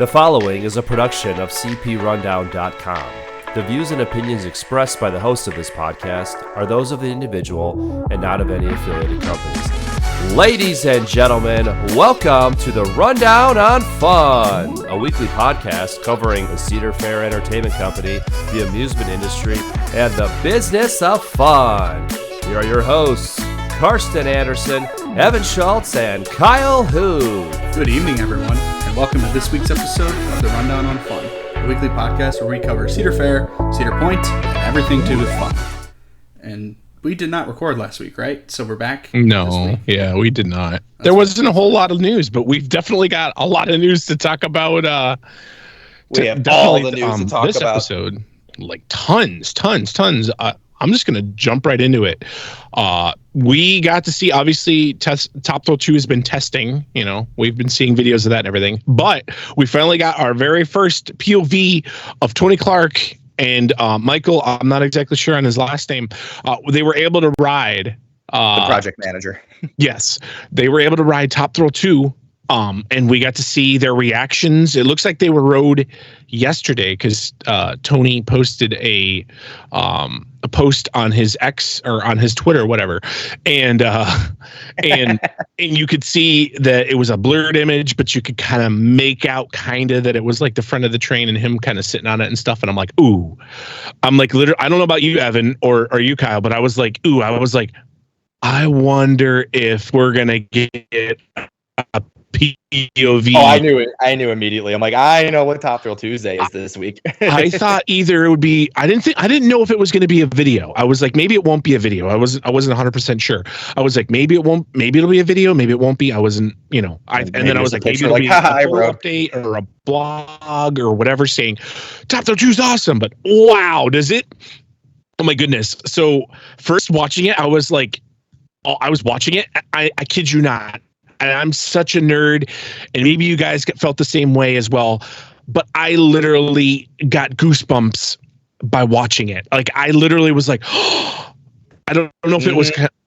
The following is a production of cprundown.com. The views and opinions expressed by the host of this podcast are those of the individual and not of any affiliated companies. Ladies and gentlemen, welcome to the Rundown on Fun, a weekly podcast covering the Cedar Fair Entertainment Company, the amusement industry, and the business of fun. Here are your hosts, Karsten Anderson, Evan Schultz, and Kyle Hu. Good evening, everyone, and welcome to this week's episode of the Rundown on Fun, a weekly podcast where we cover Cedar Fair, Cedar Point, and everything to do with fun. And we did not record last week, right? So we're back. No, yeah, we did not. There wasn't a whole lot of news, but we've definitely got a lot of news to talk about. We have all the news to talk this about. Episode, like tons. I'm just going to jump right into it. We got to see, obviously, Top Thrill 2 has been testing. You know, we've been seeing videos of that and everything. But we finally got our very first POV of Tony Clark and Michael. I'm not exactly sure on his last name. They were able to ride. The project manager. Yes, they were able to ride Top Thrill 2. And we got to see their reactions. It looks like they were rode yesterday because Tony posted a post on his X or on his Twitter, whatever, and you could see that it was a blurred image, but you could kind of make out that it was like the front of the train and him kind of sitting on it and stuff. And I'm like, ooh, I'm like, literally, I don't know about you, Evan, or you, Kyle, but I was like, ooh, I wonder if we're gonna get a POV. Oh, I knew immediately. I'm like, I know what Top Thrill Tuesday is this week. I thought either it would be. I didn't know if it was going to be a video. I was like, maybe it won't be a video. I wasn't 100% sure. I was like, maybe it won't. Maybe it'll be a video. Maybe it won't be. I wasn't. You know. And then I was like, maybe it'll be a update or a blog or whatever saying Top Thrill 2 is awesome. But wow, does it? Oh my goodness. So first watching it, I was like, I was watching it. I kid you not. And I'm such a nerd, and maybe you guys felt the same way as well. But I literally got goosebumps by watching it. Like I literally was like, oh, I don't know if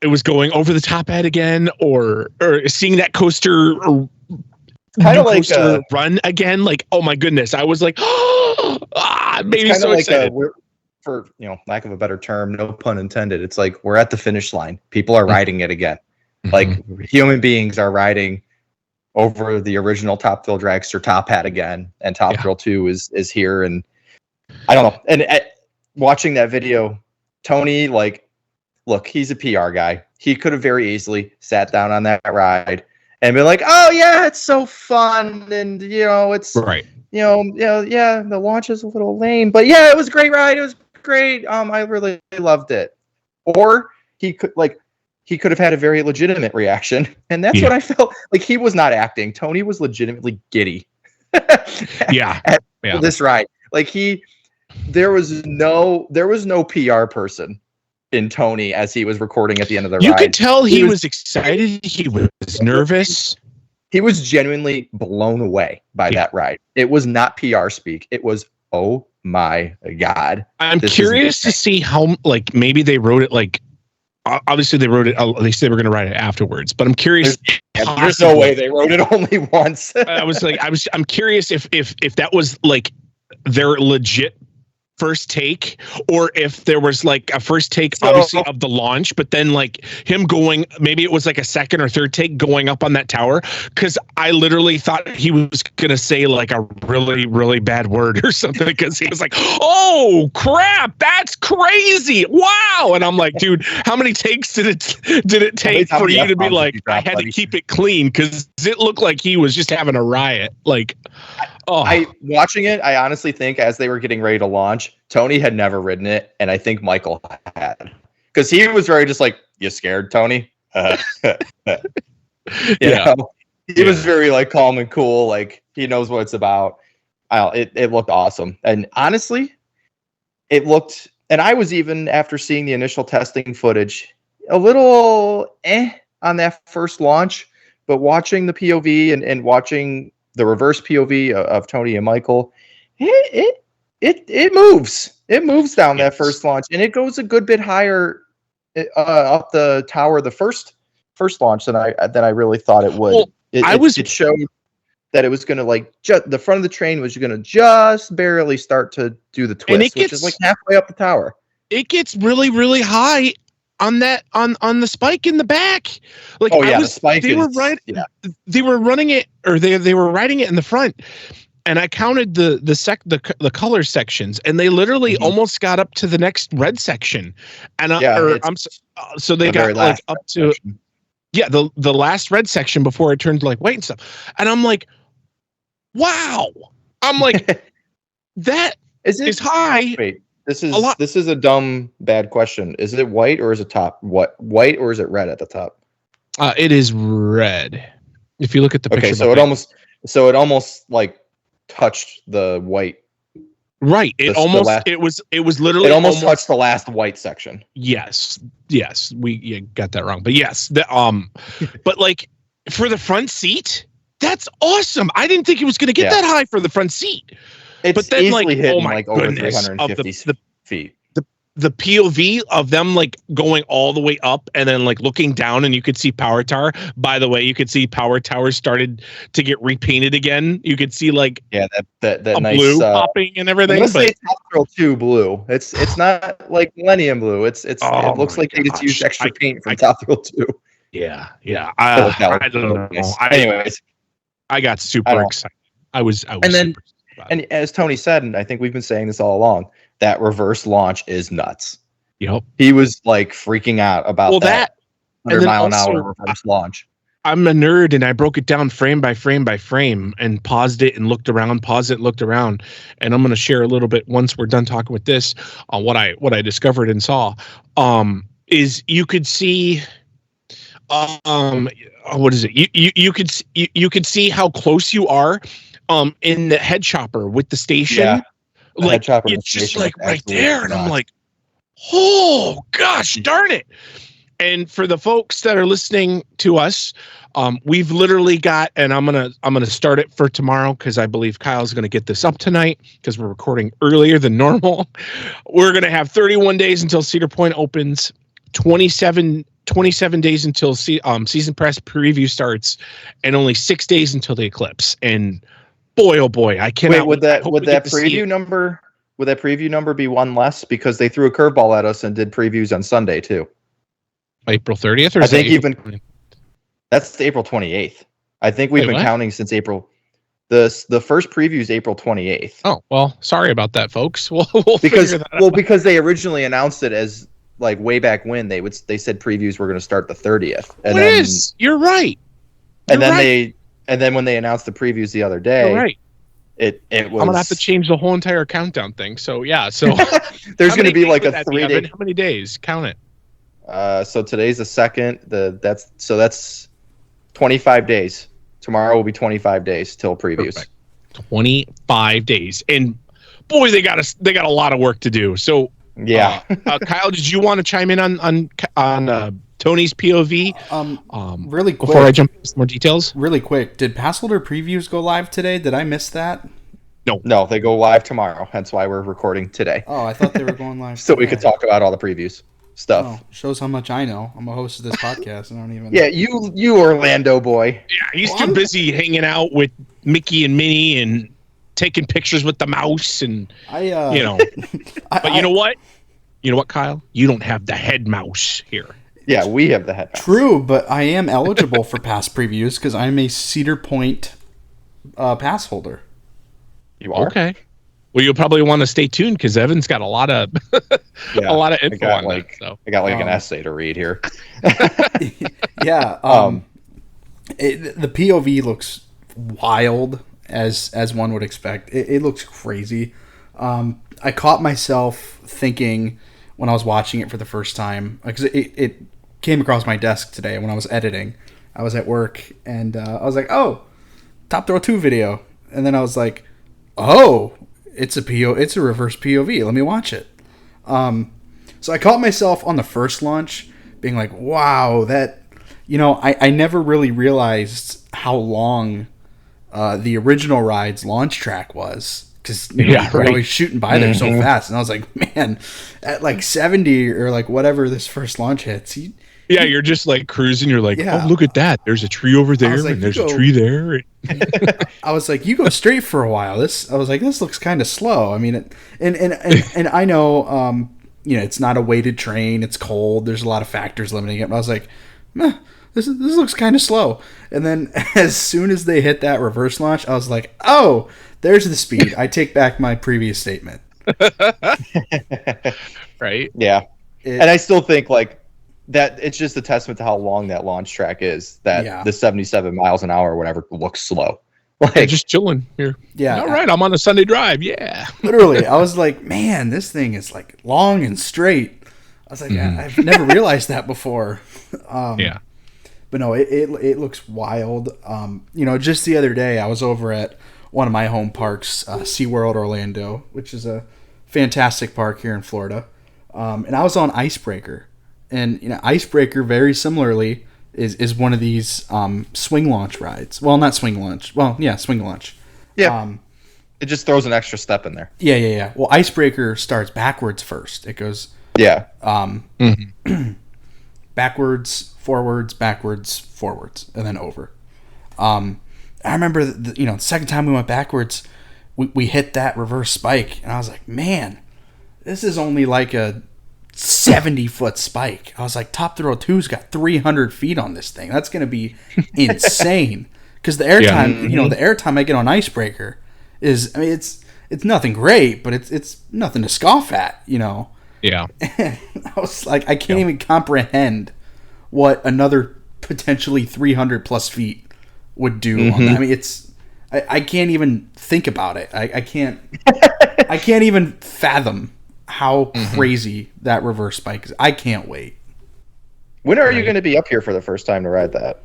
it was going over the top at again, or seeing that coaster or kind of like run again. Like, oh my goodness, I was like, maybe so like excited. For lack of a better term, no pun intended. It's like we're at the finish line. People are riding it again. Like human beings are riding over the original Top Thrill Dragster Top Hat again, and Top Thrill 2 is here. And I don't know. And watching that video, Tony, like, look, he's a PR guy. He could have very easily sat down on that ride and been like, "Oh yeah, it's so fun," and it's right. The launch is a little lame, but yeah, it was a great ride. It was great. I really loved it. Or he could have had a very legitimate reaction. And that's what I felt like. He was not acting. Tony was legitimately giddy. At this ride. Like there was no PR person in Tony as he was recording at the end of the ride. You could tell he was excited. He was nervous. He was genuinely blown away by that ride. It was not PR speak. It was, oh my God. I'm curious to see how, like, maybe they wrote it like, obviously they wrote it. They said we're going to write it afterwards, but I'm curious. There's no way they wrote it only once. I'm curious if that was like their legit first take, or if there was like a first take, obviously of the launch, but then like him going, maybe it was like a second or third take going up on that tower. Cause I literally thought he was going to say like a really, really bad word or something, because he was like, oh crap, that's crazy. Wow. And I'm like, dude, how many takes did it take for you to be like, I had to keep it clean? Cause it looked like he was just having a riot. Like, watching it, I honestly think as they were getting ready to launch, Tony had never ridden it, and I think Michael had, because he was very just like, "You scared, Tony?" He was very like calm and cool, like he knows what it's about. It looked awesome, and honestly, it looked. And I was, even after seeing the initial testing footage, a little on that first launch, but watching the POV and watching the reverse POV of Tony and Michael, it moves. It moves down that first launch, and it goes a good bit higher up the tower the first launch than I really thought it would. Well, It showed that it was going to like the front of the train was going to just barely start to do the twist, which is like halfway up the tower. It gets really, really high on that on the spike in the back. Like the spike. They were running it, or they were riding it in the front, and I counted the color sections, and they literally almost got up to the next red section, and so they got like up to section. The last red section before it turned like white and stuff, and I'm like, wow, I'm like that is high. Wait. This is a dumb, bad question. Is it white or is it white or is it red at the top? It is red. If you look at the picture. Okay, so it almost like touched the white. Right. It was literally almost touched the last white section. Yes. You got that wrong. But yes, but like for the front seat, that's awesome. I didn't think it was going to get that high for the front seat. It's easily hitting like over 350 feet. The POV of them like going all the way up and then like looking down, and you could see Power Tower. By the way, you could see Power Tower started to get repainted again. You could see like that nice blue popping and everything. Let's say Top Thrill 2 blue. It's not like Millennium Blue. It looks like they just used extra paint from Top Thrill 2. Yeah. I don't know. Anyways, I got super excited. I was super excited. And as Tony said, and I think we've been saying this all along, that reverse launch is nuts. Yep. He was like freaking out about that 100-mile-an-hour reverse launch. I'm a nerd, and I broke it down frame by frame by frame and paused it and looked around, and I'm going to share a little bit once we're done talking with this on what I discovered and saw. Is you could see what is it? You could see how close you are in the head chopper with the station. Yeah. Like it's just like right there, and I'm like, oh gosh darn it. And for the folks that are listening to us, we've literally got, and I'm gonna start it for tomorrow because I believe Kyle's gonna get this up tonight because we're recording earlier than normal. We're gonna have 31 days until Cedar Point opens, 27 days until season press preview starts, and only 6 days until the Eclipse. And boy, oh boy, I cannot. Would that preview number be one less because they threw a curveball at us and did previews on Sunday too? April 30th, or I think that's April 28th. I think we've been counting since April. The first preview is April 28th. Oh well, sorry about that, folks. We'll because figure that out. Because they originally announced it as like way back when they said previews were going to start the 30th. And You're right. And then when they announced the previews the other day, right. it was. I'm gonna have to change the whole entire countdown thing. So yeah, there's gonna be like a 3-day. How many days? Count it. So today's the 2nd. That's 25 days. Tomorrow will be 25 days till previews. Perfect. 25 days, and boy, they got a lot of work to do. So yeah, Kyle, did you want to chime in on Tony's POV? Really quick. Before I jump into some more details? Really quick. Did Passholder Previews go live today? Did I miss that? No, they go live tomorrow. Hence why we're recording today. Oh, I thought they were going live so we could talk about all the previews stuff. Oh, shows how much I know. I'm a host of this podcast. I don't even. Yeah, you Orlando boy. Yeah, he's too busy hanging out with Mickey and Minnie and taking pictures with the mouse, and But you know what? You know what, Kyle? You don't have the head mouse here. Yeah, we have the head mouse. True, but I am eligible for pass previews because I'm a Cedar Point pass holder. You are? Okay. Well, you'll probably want to stay tuned because Evan's got a lot of info on that. So. I got an essay to read here. Yeah. The POV looks wild as one would expect. It looks crazy. I caught myself thinking when I was watching it for the first time, because it came across my desk today when I was editing. I was at work and I was like, oh, Top Thrill 2 video. And then I was like, oh, it's a reverse POV. Let me watch it. So I caught myself on the first launch being like, wow, that, I never really realized how long the original ride's launch track was. Because we're always shooting by there so fast. And I was like, man, at like 70 or like whatever this first launch hits, Yeah, you're just like cruising. You're like, Yeah. oh, look at that. There's a tree over there, like, and there's you a go- tree there. I was like, you go straight for a while. I was like, this looks kind of slow. I mean, and I know, it's not a weighted train. It's cold. There's a lot of factors limiting it. But I was like, meh, this looks kind of slow. And then as soon as they hit that reverse launch, I was like, oh, there's the speed. I take back my previous statement. Right? Yeah. And I still think like that it's just a testament to how long that launch track is, that the 77 miles an hour or whatever looks slow. Like just chilling here. Yeah. All right, I'm on a Sunday drive. Yeah. Literally, I was like, man, this thing is like long and straight. I was like, I've never realized that before. Yeah. But no, it looks wild. Just the other day, I was over at one of my home parks, SeaWorld Orlando, which is a fantastic park here in Florida. And I was on Icebreaker. And, Icebreaker, very similarly, is one of these swing launch rides. Well, not swing launch. Well, yeah, swing launch. Yeah. It just throws an extra step in there. Yeah. Well, Icebreaker starts backwards first. It goes backwards, forwards, and then over. I remember, the second time we went backwards, we hit that reverse spike, and I was like, man, this is only like a 70-foot spike. I was like, Top Thrill 2's got 300 feet on this thing. That's going to be insane. Because the airtime, the airtime I get on Icebreaker is, I mean, it's nothing great, but it's nothing to scoff at, Yeah. I was like, I can't even comprehend what another potentially 300 plus feet would do on that. I mean, I can't even think about it. I can't even fathom how crazy that reverse spike is. I can't wait. When are you going to be up here for the first time to ride that?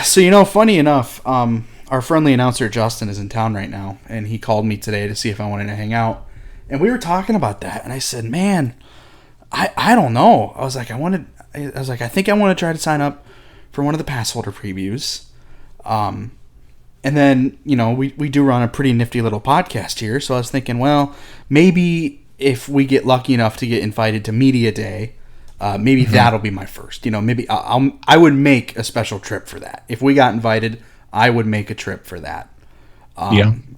So, funny enough, our friendly announcer Justin is in town right now, and he called me today to see if I wanted to hang out. And we were talking about that, and I said, man, I don't know. I was like, I think I want to try to sign up for one of the Passholder previews. And then, we do run a pretty nifty little podcast here, so I was thinking, well, maybe if we get lucky enough to get invited to Media Day, maybe that'll be my first. Maybe I would make a special trip for that. If we got invited, I would make a trip for that. And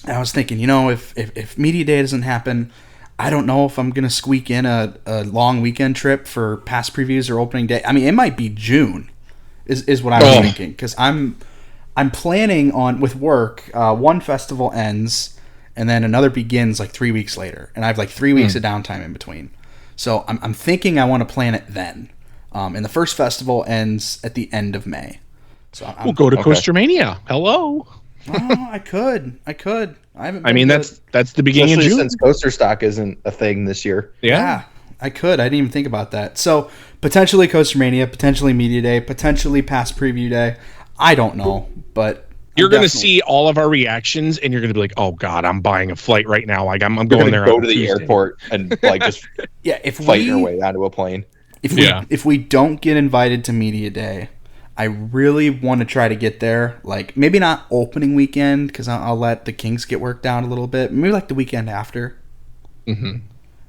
I was thinking, if Media Day doesn't happen, I don't know if I'm going to squeak in a long weekend trip for pass previews or opening day. I mean, it might be June is what I was thinking, because I'm planning on, with work, one festival ends and then another begins like 3 weeks later, and I have like 3 weeks of downtime in between. So I'm thinking I want to plan it then. And the first festival ends at the end of May. So we'll go to Coaster Mania. Hello. Oh, I could. I haven't. I mean, that's the beginning Especially of June. since coaster stock isn't a thing this year. Yeah, I could. I didn't even think about that. So potentially Coaster Mania, potentially Media Day, potentially Pass Preview Day. I don't know, but you're going to see all of our reactions, and you're going to be like, "Oh God, I'm buying a flight right now. Like I'm going there. Go to the airport and like just fight your way onto a plane. If we don't get invited to Media Day, I really want to try to get there. Like maybe not opening weekend, because I'll let the kinks get worked out a little bit. Maybe like the weekend after.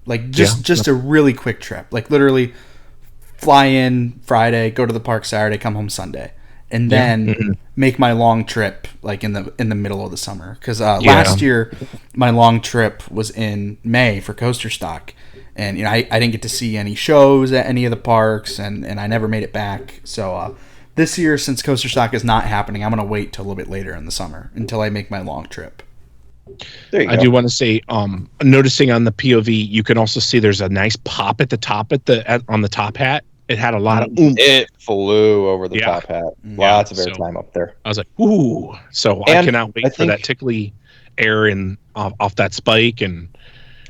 Like just a really quick trip. Like literally fly in Friday, go to the park Saturday, come home Sunday. And then make my long trip like in the middle of the summer, because last year my long trip was in May for Coaster Stock, and I didn't get to see any shows at any of the parks, and I never made it back. So this year, since Coaster Stock is not happening, I'm gonna wait till a little bit later in the summer until I make my long trip. There you go. I do want to say, noticing on the POV, you can also see there's a nice pop at the top on the top hat. It had a lot of oomph. It flew over the top hat. Lots of airtime up there. I was like, ooh. So I cannot wait for that tickly air off that spike. And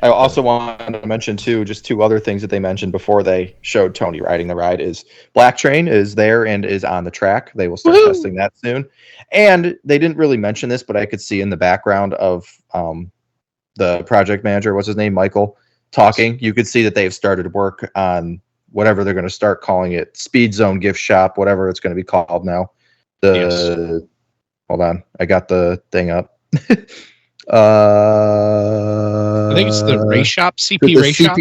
I also wanted to mention too, just two other things that they mentioned before they showed Tony riding the ride is Black Train is there and is on the track. They will start testing that soon. And they didn't really mention this, but I could see in the background of the project manager, what's his name, Michael, talking. You could see that they've started work on whatever they're going to start calling it, Speed Zone Gift Shop, whatever it's going to be called now. Hold on, I got the thing up. I think it's the race shop, CP Race Shop.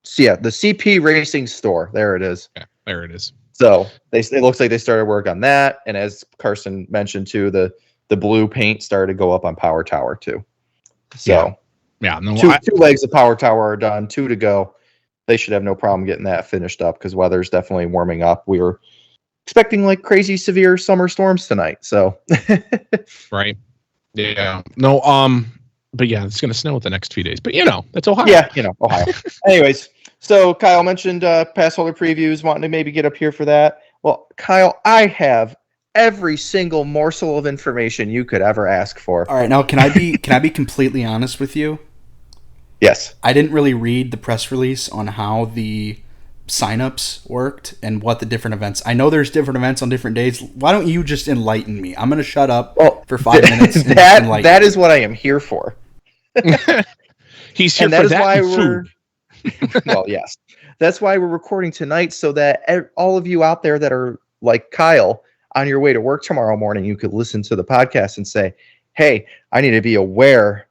So yeah, the CP Racing Store. There it is. Yeah, there it is. So it looks like they started work on that, and as Carson mentioned too, the blue paint started to go up on Power Tower too. So no, two legs of Power Tower are done, 2 to go. They should have no problem getting that finished up because weather's definitely warming up. We were expecting like crazy severe summer storms tonight. So right. Yeah. No, but yeah, it's gonna snow the next few days. But that's Ohio. Yeah, Ohio. Anyways, so Kyle mentioned Passholder Previews, wanting to maybe get up here for that. Well, Kyle, I have every single morsel of information you could ever ask for. All right, now can I be completely honest with you? Yes. I didn't really read the press release on how the signups worked and what the different events. I know there's different events on different days. Why don't you just enlighten me? I'm going to shut up for 5 minutes. And that is what I am here for. He's here for that and food. Well, yes. That's why we're recording tonight, so that all of you out there that are like Kyle on your way to work tomorrow morning, you could listen to the podcast and say, hey, I need to be aware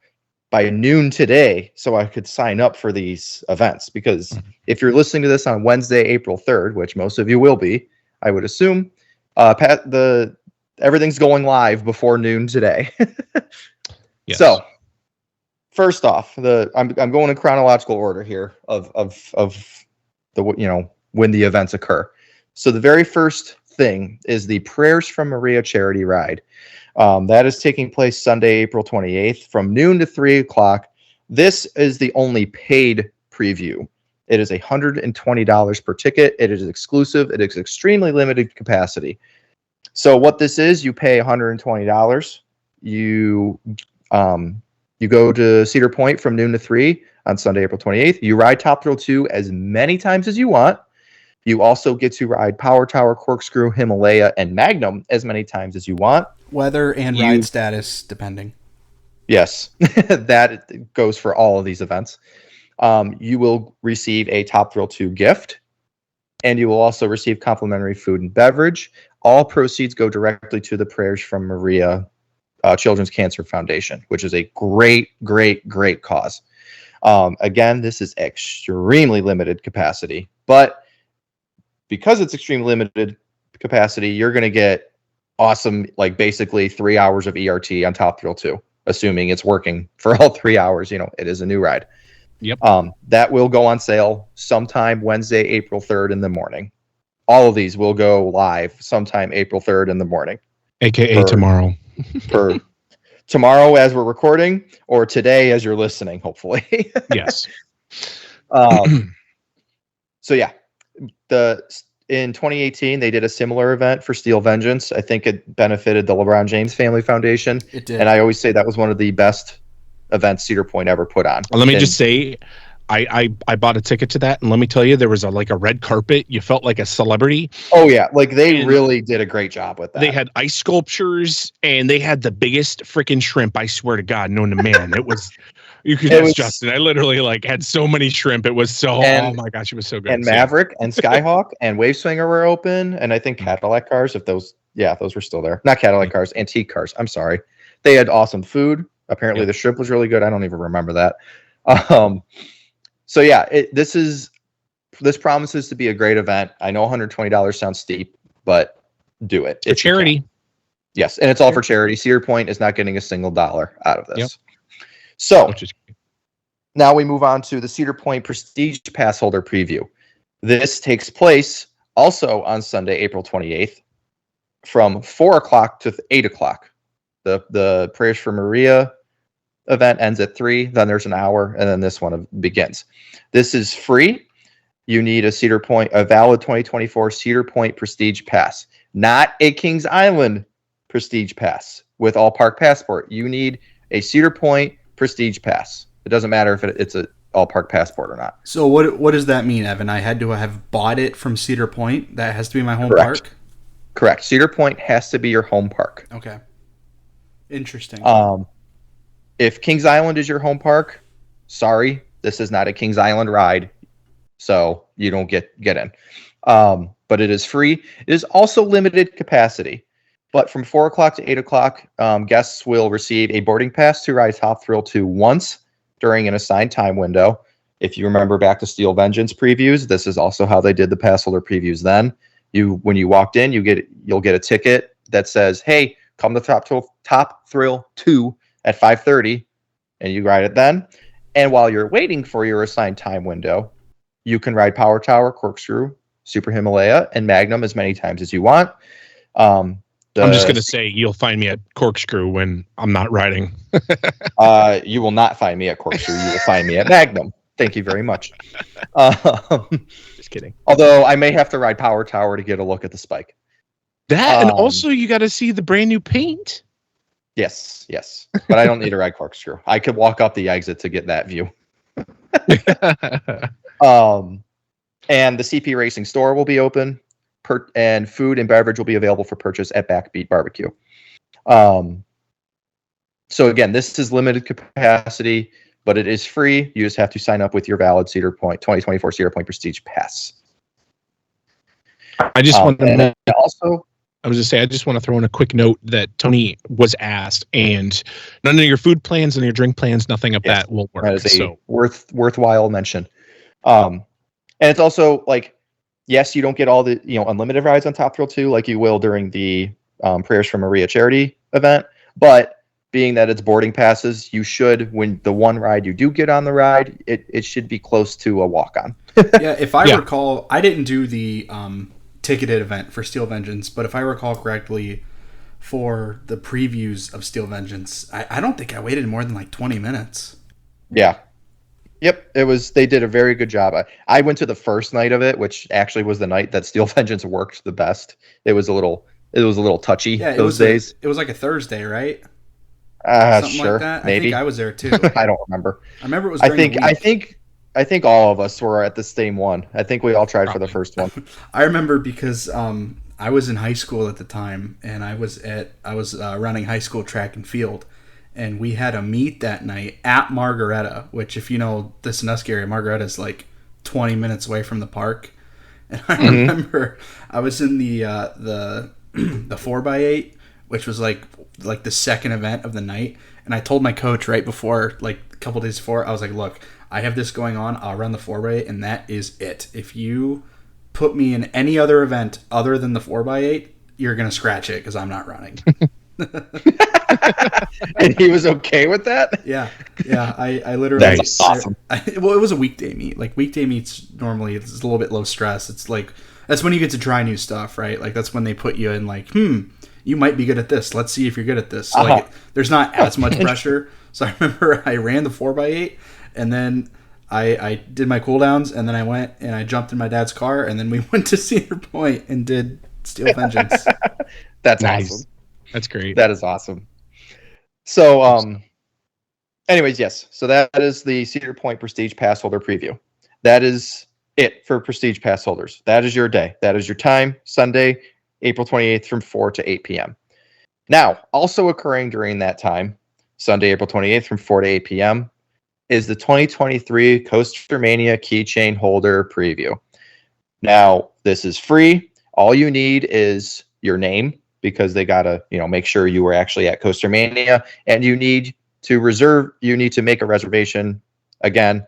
by noon today so I could sign up for these events. Because if you're listening to this on Wednesday, April 3rd, which most of you will be, I would assume, everything's going live before noon today. Yes. So first off, I'm going in chronological order here of the when the events occur. So the very first thing is the Prayers from Maria charity ride. That is taking place Sunday, April 28th from noon to 3 o'clock. This is the only paid preview. It is $120 per ticket. It is exclusive. It is extremely limited capacity. So what this is, you pay $120. You go to Cedar Point from noon to 3 on Sunday, April 28th. You ride Top Thrill 2 as many times as you want. You also get to ride Power Tower, Corkscrew, Himalaya, and Magnum as many times as you want. Weather and ride status, depending. Yes, that goes for all of these events. You will receive a Top Thrill 2 gift, and you will also receive complimentary food and beverage. All proceeds go directly to the Prayers from Maria Children's Cancer Foundation, which is a great, great, great cause. Again, this is extremely limited capacity, but because it's extremely limited capacity, you're going to get awesome, like basically 3 hours of ERT on Top Thrill 2, assuming it's working for all 3 hours. It is a new ride. Yep. That will go on sale sometime Wednesday, April 3rd in the morning. All of these will go live sometime April 3rd in the morning. AKA tomorrow. For tomorrow as we're recording, or today as you're listening, hopefully. Yes. So yeah, in 2018, they did a similar event for Steel Vengeance. I think it benefited the LeBron James Family Foundation. It did. And I always say that was one of the best events Cedar Point ever put on. Let me just say, I bought a ticket to that, and let me tell you, there was a red carpet. You felt like a celebrity. Oh yeah, like they really did a great job with that. They had ice sculptures, and they had the biggest freaking shrimp, I swear to God, known to man. It was, you could ask Justin. I literally had so many shrimp. It was so, oh my gosh, it was so good. And Maverick and Skyhawk and Wave Swinger were open, and I think Cadillac cars, those were still there. Not Cadillac cars, antique cars. I'm sorry. They had awesome food. Apparently the shrimp was really good. I don't even remember that. So yeah, this promises to be a great event. I know $120 sounds steep, but do it. It's charity. Yes, and it's all for charity. Cedar Point is not getting a single dollar out of this. Yep. So now we move on to the Cedar Point Prestige Passholder Preview. This takes place also on Sunday, April 28th from 4 o'clock to 8 o'clock. The Prayers for Maria event ends at 3, then there's an hour, and then this one begins. This is free. You need a valid 2024 Cedar Point Prestige Pass, not a Kings Island Prestige Pass with all park passport. You need a Cedar Point Prestige Pass. It doesn't matter if it's a all park passport or not. So what does that mean, Evan? I had to have bought it from Cedar Point. That has to be my home park? Correct. Cedar Point has to be your home park. Okay. Interesting. If Kings Island is your home park, sorry, this is not a Kings Island ride, so you don't get in. But it is free. It is also limited capacity. But from 4 o'clock to 8 o'clock, guests will receive a boarding pass to ride Top Thrill 2 once during an assigned time window. If you remember back to Steel Vengeance previews, this is also how they did the Passholder previews then. When you walked in, you'll get a ticket that says, "Hey, come to Top Thrill 2 at 5:30," and you ride it then. And while you're waiting for your assigned time window, you can ride Power Tower, Corkscrew, Super Himalaya, and Magnum as many times as you want. I'm just going to say you'll find me at Corkscrew when I'm not riding. You will not find me at Corkscrew. You will find me at Magnum. Thank you very much. Just kidding. Although I may have to ride Power Tower to get a look at the spike. That and also you got to see the brand new paint. Yes. But I don't need to ride Corkscrew. I could walk up the exit to get that view. And the CP Racing store will be open, and food and beverage will be available for purchase at Backbeat Barbecue. So again, this is limited capacity, but it is free. You just have to sign up with your valid Cedar Point 2024 Cedar Point Prestige Pass. I just want to also. I was just say I just want to throw in a quick note that Tony was asked, and none of your food plans and your drink plans, nothing of that will work. That is a worthwhile mention. And it's also like, yes, you don't get all the unlimited rides on Top Thrill 2 like you will during the Prayers for Maria charity event, but being that it's boarding passes, you should, when the one ride you do get on the ride, it should be close to a walk-on. Yeah, if I recall, I didn't do the ticketed event for Steel Vengeance, but if I recall correctly, for the previews of Steel Vengeance, I don't think I waited more than like 20 minutes. Yeah. Yep, they did a very good job. I went to the first night of it, which actually was the night that Steel Vengeance worked the best. It was a little touchy those days. It was like a Thursday, right? Something sure, like that. maybe. I think I was there too. I don't remember. I remember it was. During the week. I think all of us were at the same one. I think we all tried for the first one. I remember because I was in high school at the time, and I was running high school track and field, and we had a meet that night at Margaretta, which, if you know the Sandusky area, Margaretta is like 20 minutes away from the park. And I remember I was in the 4x8, which was like the second event of the night, and I told my coach right before, like a couple days before, I was like, "Look, I have this going on. I'll run the 4x8, and that is it. If you put me in any other event other than the 4x8, you're gonna scratch it because I'm not running." And he was okay with that? Yeah. I literally. That's awesome. Well, it was a weekday meet. Like weekday meets normally it's a little bit low stress. It's like that's when you get to try new stuff, right? Like that's when they put you in like, you might be good at this. Let's see if you're good at this. So like there's not as much pressure. So I remember I ran the 4x8, and then I did my cooldowns, and then I went and I jumped in my dad's car, and then we went to Cedar Point and did Steel Vengeance. That's nice. Awesome. That's great. That is awesome. So, anyways, yes. So that is the Cedar Point Prestige Pass Holder preview. That is it for Prestige Pass holders. That is your day. That is your time, Sunday, April 28th from 4 to 8 p.m. Now, also occurring during that time, Sunday, April 28th from 4 to 8 p.m., is the 2023 Coaster Mania Keychain Holder Preview. Now, this is free. All you need is your name, because they got to, make sure you were actually at Coaster Mania, and you need to make a reservation. Again,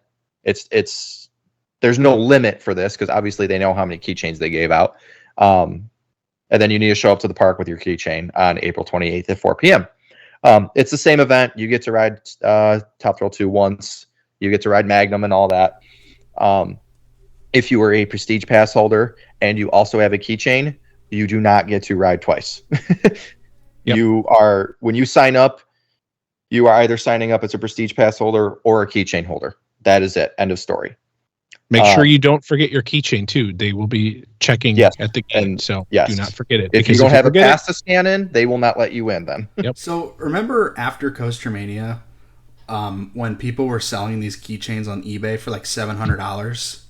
there's no limit for this because obviously they know how many keychains they gave out. And then you need to show up to the park with your keychain on April 28th at 4 p.m. It's the same event. You get to ride Top Thrill 2 once. You get to ride Magnum and all that. If you are a Prestige Pass holder and you also have a keychain, you do not get to ride twice. Yep. When you sign up, you are either signing up as a Prestige Pass holder or a keychain holder. That is it. End of story. Make sure you don't forget your keychain too. They will be checking at the gate, so do not forget it. If you don't have a pass to scan in, they will not let you in then. Yep. So remember after Coaster Mania, when people were selling these keychains on eBay for like $700?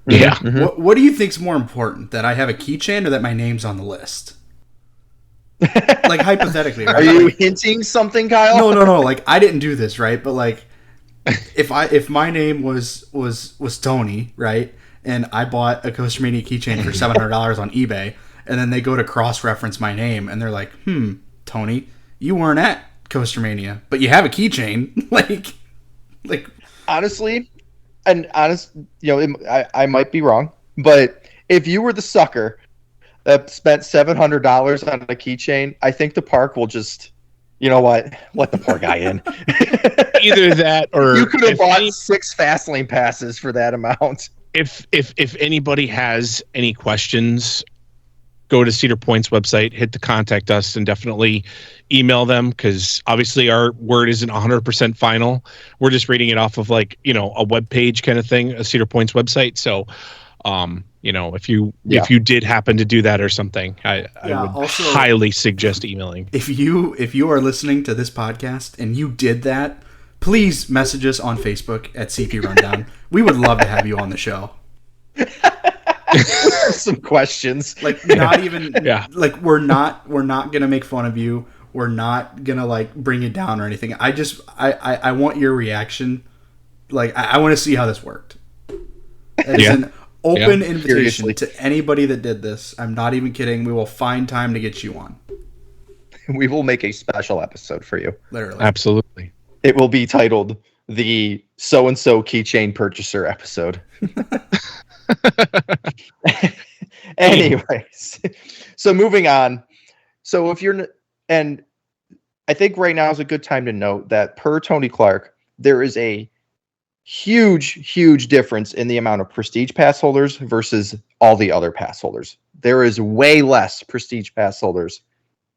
Yeah. Mm-hmm. What do you think's more important, that I have a keychain or that my name's on the list? Like hypothetically, right? Are you hinting something, Kyle? No. Like I didn't do this, right? But like, if my name was Tony, right, and I bought a Coaster Mania keychain for $700 on eBay, and then they go to cross-reference my name, and they're like, Tony, you weren't at Coaster Mania, but you have a keychain, like honestly. and honest, I might be wrong, but if you were the sucker that spent $700 on a keychain, I think the park will just, you know what, let the poor guy in. Either that, or you could have bought 6 Fastlane passes for that amount. If anybody has any questions, go to Cedar Point's website, hit the contact us, and definitely email them, because obviously our word isn't 100% final. We're just reading it off of a web page kind of thing, a Cedar Point's website. So, if you did happen to do that or something, I would also highly suggest emailing. If you are listening to this podcast and you did that, please message us on Facebook at CP Rundown. We would love to have you on the show. Some questions, not even we're not gonna make fun of you. We're not gonna bring it down or anything. I want your reaction. I want to see how this worked. It's an open invitation Seriously. to anybody that did this. I'm not even kidding. We will find time to get you on. We will make a special episode for you. Literally, absolutely. It will be titled the so-and-so keychain purchaser episode. Anyways, so moving on. So and I think right now is a good time to note that per Tony Clark, there is a huge difference in the amount of prestige pass holders versus all the other pass holders. There is way less prestige pass holders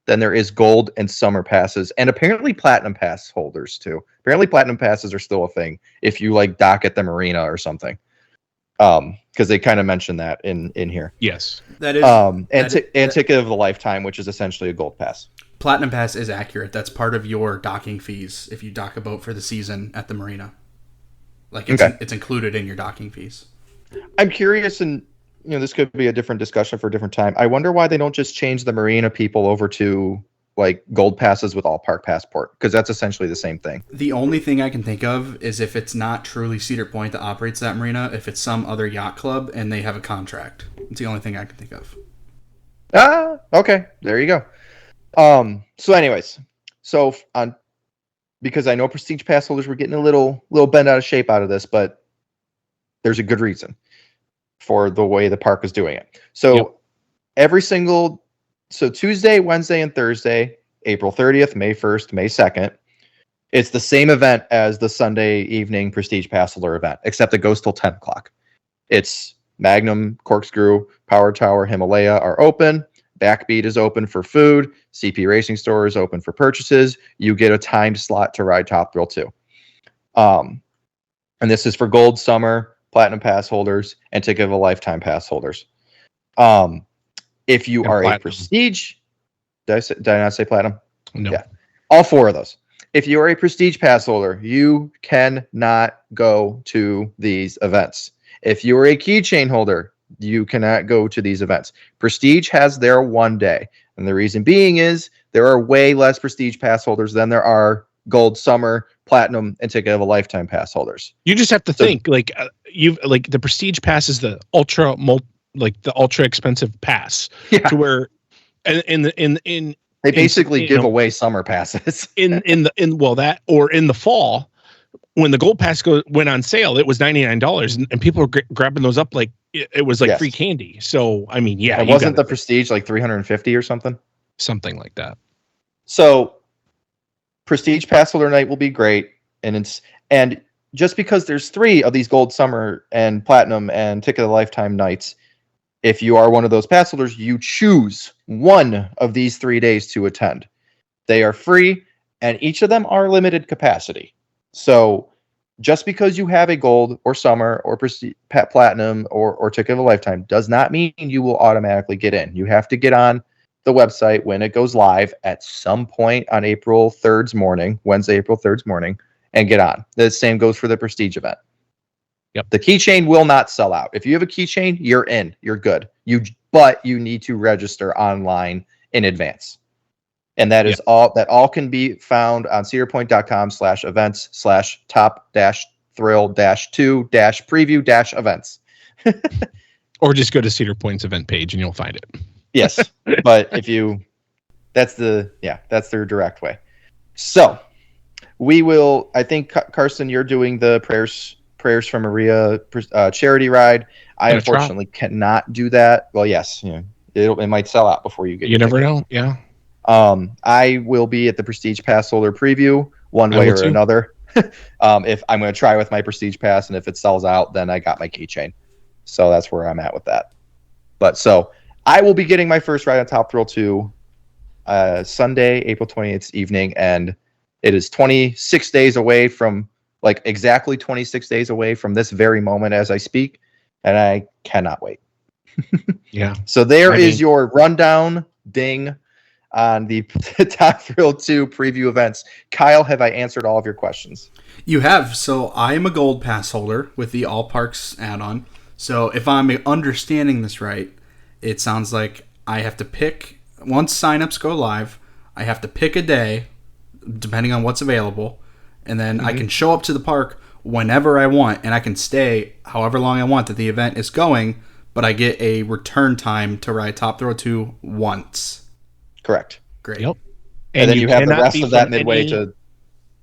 than there is gold and summer passes, and apparently platinum pass holders too. Apparently platinum passes are still a thing if you dock at the marina or something. Because they kind of mentioned that in here. Yes, that is and ticket of the lifetime, which is essentially a gold pass. Platinum pass is accurate. That's part of your docking fees if you dock a boat for the season at the marina. It's included in your docking fees. I'm curious, and this could be a different discussion for a different time. I wonder why they don't just change the marina people over to gold passes with all park passport, because that's essentially the same thing. The only thing I can think of is if it's not truly Cedar Point that operates that marina, if it's some other yacht club and they have a contract. It's the only thing I can think of. Okay. There you go. So anyways, because I know prestige pass holders were getting a little bent out of shape out of this, but there's a good reason for the way the park is doing it. So So Tuesday, Wednesday, and Thursday, April 30th, May 1st, May 2nd, it's the same event as the Sunday evening Prestige Pass Holder event, except it goes till 10 o'clock. It's Magnum, Corkscrew, Power Tower, Himalaya are open. Backbeat is open for food. CP Racing Store is open for purchases. You get a timed slot to ride Top Thrill 2. And this is for Gold, Summer, Platinum Pass holders, and Ticket of a Lifetime Pass holders. If you are platinum. A prestige, did I not say platinum? No. Yeah. All 4 of those. If you are a prestige pass holder, you cannot go to these events. If you are a keychain holder, you cannot go to these events. Prestige has their one day. And the reason being is there are way less prestige pass holders than there are gold, summer, platinum, and Ticket of a Lifetime pass holders. You just have to think the prestige pass is the ultra the ultra expensive pass to where they basically give away summer passes in the fall when the gold pass went on sale. It was $99 and people were grabbing those up like it was free candy. So I mean, it wasn't the prestige like $350 or something like that. So prestige pass holder night will be great, and just because there's 3 of these gold, summer, and platinum and Ticket of the Lifetime nights, if you are one of those pass holders, you choose one of these 3 days to attend. They are free, and each of them are limited capacity. So just because you have a gold or summer or platinum or Ticket of a Lifetime does not mean you will automatically get in. You have to get on the website when it goes live at some point on April 3rd's morning, Wednesday, April 3rd's morning, and get on. The same goes for the prestige event. Yep. The keychain will not sell out. If you have a keychain, you're in. You're good. But you need to register online in advance. And that is all. That all can be found on cedarpoint.com/events/top-thrill-2-preview-events. Or just go to Cedar Point's event page and you'll find it. Yes, but that's their direct way. So we will. I think Carson, you're doing the Prayers for Maria charity ride. I unfortunately cannot do that. Well, yes, it might sell out before you get. You never know. Yeah. I will be at the Prestige Passholder Preview one way or another. If I'm going to try with my Prestige Pass, and if it sells out, then I got my keychain. So that's where I'm at with that. But so I will be getting my first ride on Top Thrill 2 Sunday, April 28th evening, and it is 26 days away from, like, exactly 26 days away from this very moment as I speak, and I cannot wait. Yeah. So there is your rundown ding on the Top Thrill 2 preview events. Kyle, have I answered all of your questions? You have. So I am a gold pass holder with the All Parks add-on. So if I'm understanding this right, it sounds like I have to pick, once signups go live, I have to pick a day, depending on what's available, and then I can show up to the park whenever I want, and I can stay however long I want that the event is going, but I get a return time to ride Top Thrill 2 once. Correct. Great. Yep. And then you have the rest of that midway to...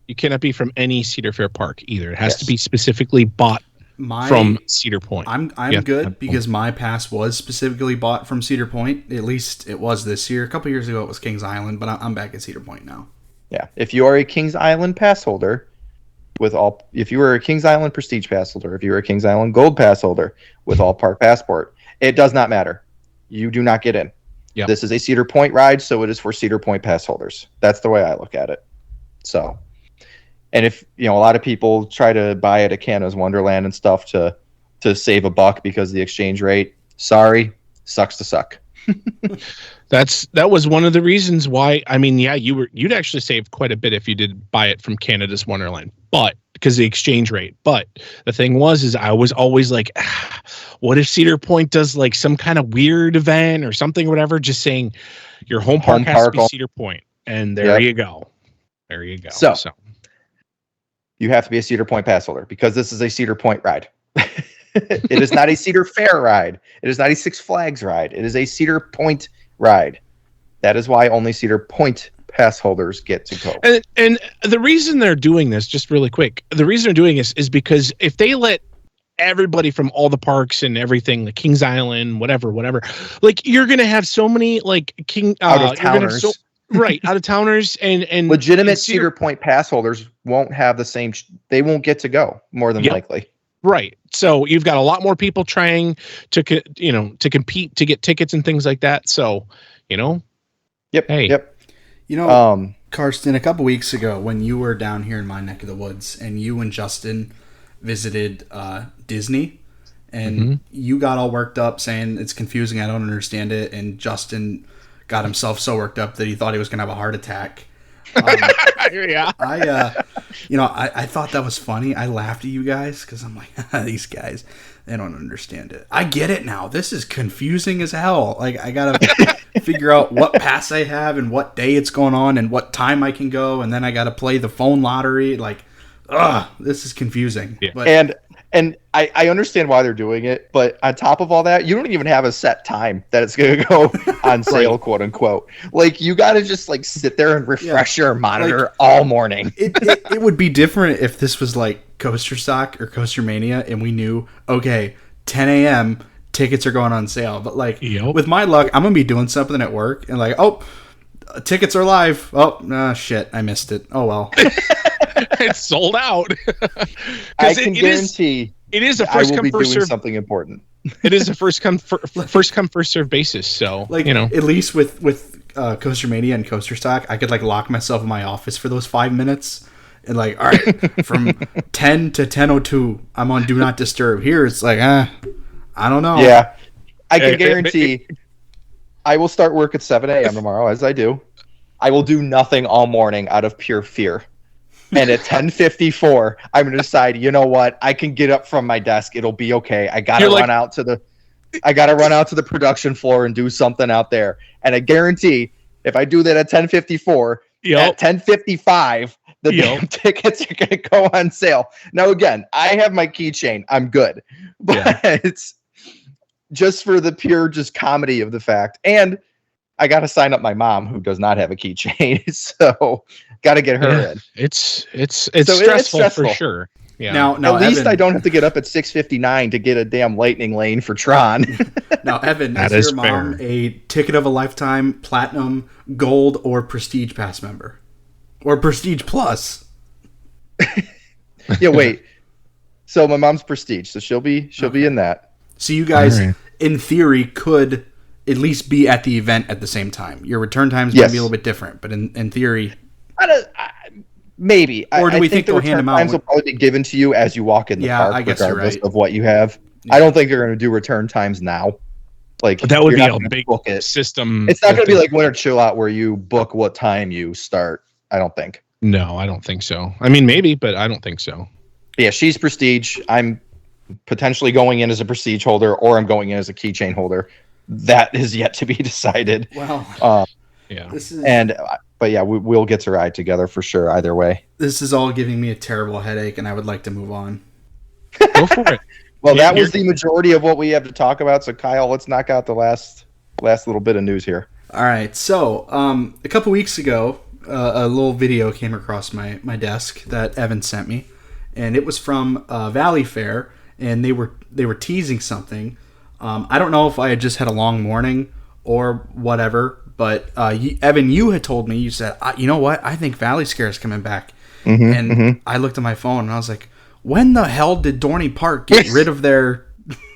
You cannot be from any Cedar Fair park either. It has to be specifically bought from Cedar Point. I'm good because my pass was specifically bought from Cedar Point. At least it was this year. A couple years ago it was Kings Island, but I'm back at Cedar Point now. Yeah. If you are a Kings Island pass holder, if you were a Kings Island Prestige pass holder, if you were a Kings Island Gold pass holder with All Park Passport, it does not matter. You do not get in. Yep. This is a Cedar Point ride, so it is for Cedar Point pass holders. That's the way I look at it. So, and if a lot of people try to buy at Canada's Wonderland and stuff to save $1 because of the exchange rate, sorry, sucks to suck. That was one of the reasons why. I mean, yeah, you'd actually save quite a bit if you did buy it from Canada's Wonderland, but because the exchange rate. But the thing is I was always like, what if Cedar Point does like some kind of weird event or something, or whatever? Just saying your home park has to be Cedar Point, and there you go. There you go. So you have to be a Cedar Point pass holder because this is a Cedar Point ride. It is not a Cedar Fair ride. It is not a Six Flags ride. It is a Cedar Point ride. That is why only Cedar Point pass holders get to go. And the reason they're doing this, just really quick, the reason they're doing this is because if they let everybody from all the parks and everything, the Kings Island, whatever, like you're going to have so many like out-of-towners. Out-of-towners and legitimate Cedar Point pass holders won't have the same. They won't get to go more than likely. Right. So you've got a lot more people trying to compete to get tickets and things like that. So, Yep. Hey. Yep. Karsten, a couple weeks ago when you were down here in my neck of the woods and you and Justin visited Disney and you got all worked up saying it's confusing, I don't understand it, and Justin got himself so worked up that he thought he was going to have a heart attack. Yeah. I thought that was funny. I laughed at you guys because I'm like, these guys, they don't understand it. I get it now. This is confusing as hell. Like, I got to figure out what pass I have and what day it's going on and what time I can go. And then I got to play the phone lottery. Like, this is confusing. Yeah. But, and I understand why they're doing it, but on top of all that, you don't even have a set time that it's going to go on sale, quote unquote. Like, you got to just like sit there and refresh your monitor all morning. It would be different if this was like Coaster Stock or Coaster Mania and we knew, okay, 10 a.m. tickets are going on sale. But like with my luck, I'm going to be doing something at work and like, tickets are live. Oh, shit, I missed it. Oh, well. It's sold out. I can guarantee it is a first come first serve. Something important. It is a first come first serve basis. So at least with Coaster Mania and Coaster Stock, I could like lock myself in my office for those 5 minutes and like, all right, from 10 to 10:02, I'm on Do Not Disturb. Here it's like, I don't know. Yeah, I can guarantee. I will start work at 7 a.m. tomorrow, as I do. I will do nothing all morning out of pure fear. And at 10:54, I'm going to decide, you know what? I can get up from my desk. It'll be okay. I got to run out to the production floor and do something out there. And I guarantee if I do that at 10:54, at 10:55, the damn tickets are going to go on sale. Now, again, I have my keychain. I'm good. But it's just for the pure just comedy of the fact. And I got to sign up my mom, who does not have a keychain. So got to get her in. It's stressful for sure. Yeah. Now, At least Evan, I don't have to get up at 6:59 to get a damn lightning lane for Tron. Now, Evan, That is is your mom fair. a ticket of a lifetime, platinum, gold, or prestige pass member, or prestige plus? Yeah, wait. So my mom's prestige, so she'll be in that. So you guys, All right. in theory, could at least be at the event at the same time. Your return times might Yes. be a little bit different, but in theory, Maybe. Or do we think the they'll hand return them out times will probably be given to you as you walk in the Yeah, park, I guess you're regardless right. of what you have. Yeah. I don't think they're going to do return times now. Like That would you're be not a gonna big book it. system. It's not going to be like Winter Chill Out where you book what time you start. I don't think. No, I don't think so. I mean, maybe, but I don't think so. Yeah, she's prestige. I'm potentially going in as a prestige holder, or I'm going in as a keychain holder. That is yet to be decided. well, Yeah. But yeah, we'll get to ride together for sure. Either way. this is all giving me a terrible headache, and I would like to move on. Go for it. Well, Yeah, that was the majority of what we have to talk about. So Kyle, let's knock out the last little bit of news here. All right, so a couple weeks ago, a little video came across my desk that Evan sent me, and it was from ValleyFair, and they were teasing something. I don't know if I had just had a long morning or whatever, but Evan, you had told me, you said, you know what, I think ValleyScare is coming back, and I looked at my phone and I was like, when the hell did Dorney Park get rid of their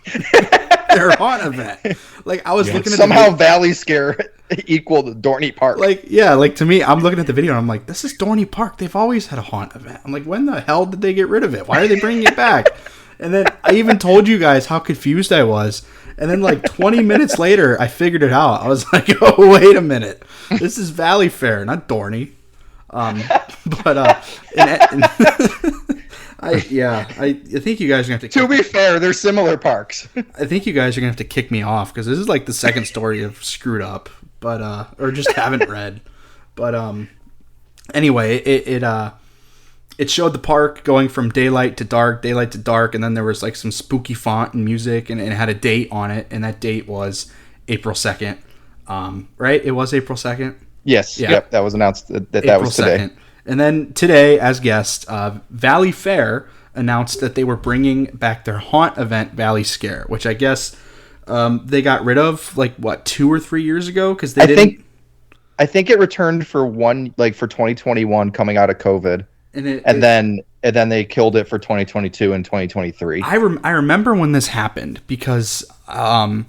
haunt event? Like I was looking at Somehow ValleyScare equaled Dorney Park. like to me, I'm looking at the video and I'm like, this is Dorney Park. They've always had a haunt event. I'm like, when the hell did they get rid of it? Why are they bringing it back? And then I even told you guys how confused I was. And then like 20 minutes later, I figured it out. I was like, oh, wait a minute. This is ValleyFair, not Dorney. I think you guys are going to have To be fair, they're similar parks. I think you guys are gonna have to kick me off because this is like the second story I've screwed up, but or just haven't read. But anyway, it showed the park going from daylight to dark, and then there was like some spooky font and music, and it had a date on it, and that date was April 2nd. Right? It was April 2nd. Yes. Yeah. Yep. That was announced. That April was today. 2nd. And then today, as guests, ValleyFair announced that they were bringing back their haunt event, ValleyScare, which I guess they got rid of like what 2 or 3 years ago because they didn't. I think it returned for for 2021 coming out of COVID, and then they killed it for 2022 and 2023. I remember when this happened because I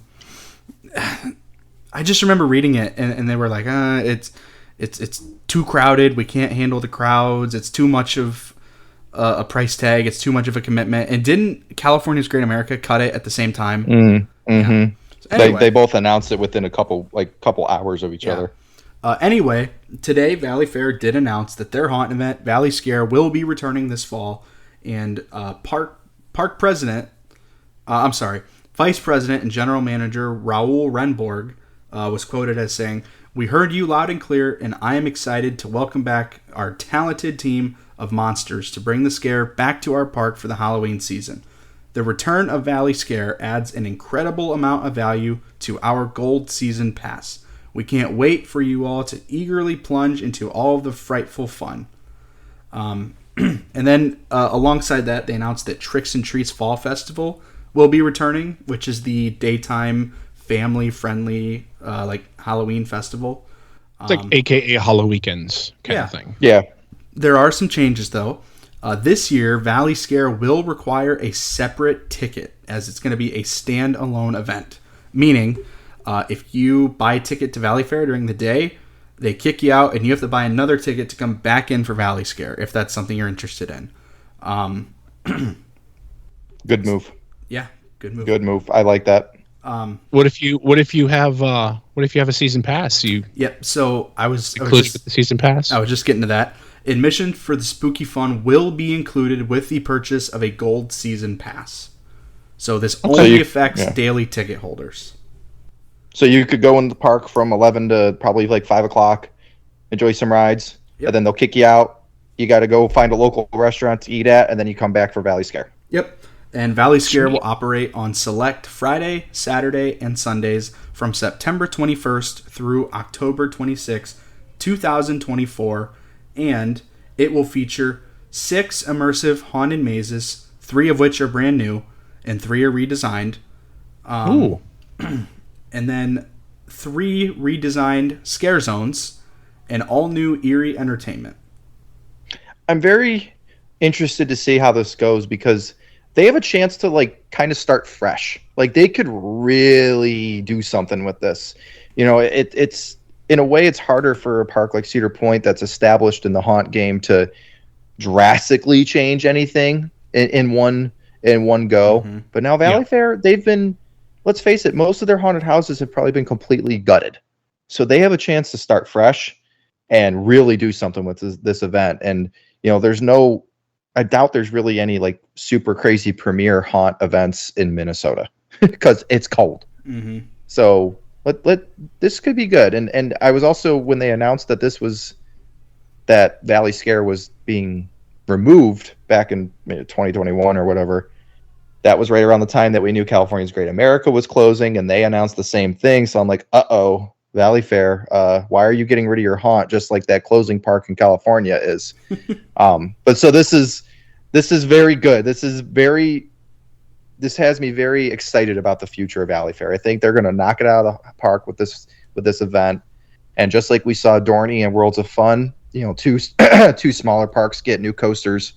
just remember reading it and they were like, it's too crowded. We can't handle the crowds. It's too much of a price tag. It's too much of a commitment. And didn't California's Great America cut it at the same time? Yeah. So anyway, They both announced it within a couple hours of each other. Anyway, today ValleyFair did announce that their haunt event, ValleyScare, will be returning this fall. And Vice President and General Manager Raul Renborg was quoted as saying, "We heard you loud and clear, and I am excited to welcome back our talented team of monsters to bring the scare back to our park for the Halloween season. The return of ValleyScare adds an incredible amount of value to our Gold Season Pass. We can't wait for you all to eagerly plunge into all of the frightful fun." And then alongside that, they announced that Tricks and Treats Fall Festival will be returning, which is the daytime family-friendly like Halloween festival. It's like AKA Hollow Weekends kind Yeah. of thing. Yeah. There are some changes, though. This year, ValleyScare will require a separate ticket, as it's going to be a standalone event. Meaning, if you buy a ticket to ValleyFair during the day, they kick you out, and you have to buy another ticket to come back in for ValleyScare, if that's something you're interested in. Good move. Yeah, good move. Good move. I like that. What if you have a season pass? You Yep. So I was included with the season pass? I was just getting to that. Admission for the Spooky Fun will be included with the purchase of a Gold Season Pass. So this only affects daily ticket holders. So you could go in the park from 11 to probably like 5 o'clock, enjoy some rides, and then they'll kick you out. You got to go find a local restaurant to eat at, and then you come back for ValleyScare. Yep. And ValleyScare will operate on select Friday, Saturday, and Sundays from September 21st through October 26th, 2024, and it will feature 6 immersive haunted mazes, 3 of which are brand new, and 3 are redesigned. Ooh. And then 3 redesigned scare zones, and all new eerie entertainment. I'm very interested to see how this goes because they have a chance to like kind of start fresh. Like they could really do something with this. You know, it's in a way it's harder for a park like Cedar Point that's established in the haunt game to drastically change anything in one go. Mm-hmm. But now ValleyFair, they've been, let's face it, most of their haunted houses have probably been completely gutted. So they have a chance to start fresh and really do something with this event. And you know, I doubt there's really any like super crazy premiere haunt events in Minnesota because it's cold. Mm-hmm. So this could be good. And I was also, when they announced that that ValleyScare was being removed back in 2021 or whatever, that was right around the time that we knew California's Great America was closing, and they announced the same thing. So I'm like, uh-oh, ValleyFair, why are you getting rid of your haunt just like that closing park in California is? But so this is very good. This has me very excited about the future of ValleyFair. I think they're going to knock it out of the park with this event. And just like we saw Dorney and Worlds of Fun, you know, two smaller parks get new coasters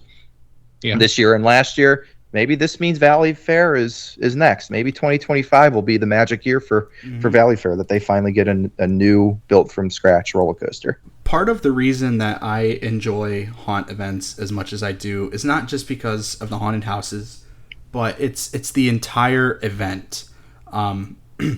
this year and last year. Maybe this means ValleyFair is next. Maybe 2025 will be the magic year for ValleyFair, that they finally get a new built from scratch roller coaster. Part of the reason that I enjoy haunt events as much as I do is not just because of the haunted houses, but it's the entire event. You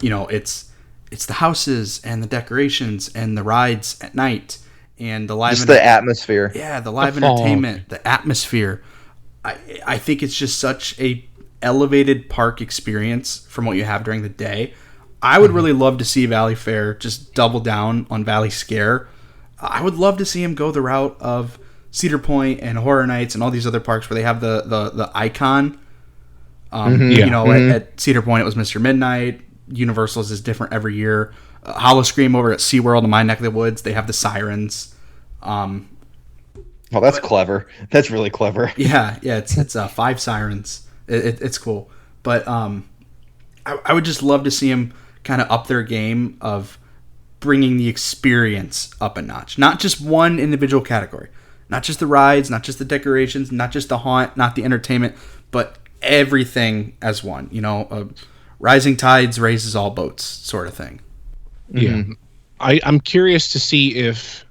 know, it's the houses and the decorations and the rides at night and the live the atmosphere. Yeah, the live entertainment, the atmosphere. I think it's just such a elevated park experience from what you have during the day. I would really love to see ValleyFair just double down on ValleyScare. I would love to see him go the route of Cedar Point and Horror Nights and all these other parks where they have the icon. You know, at Cedar Point it was Mr. Midnight. Universal's is different every year. Howl-O-Scream over at SeaWorld in my neck of the woods, they have the sirens. Oh, that's clever. That's really clever. Yeah, it's 5 sirens. It's cool. But I would just love to see him kind of up their game of bringing the experience up a notch. Not just one individual category. Not just the rides, not just the decorations, not just the haunt, not the entertainment, but everything as one. You know, rising tides raises all boats sort of thing. Yeah. Mm-hmm. I'm curious to see if,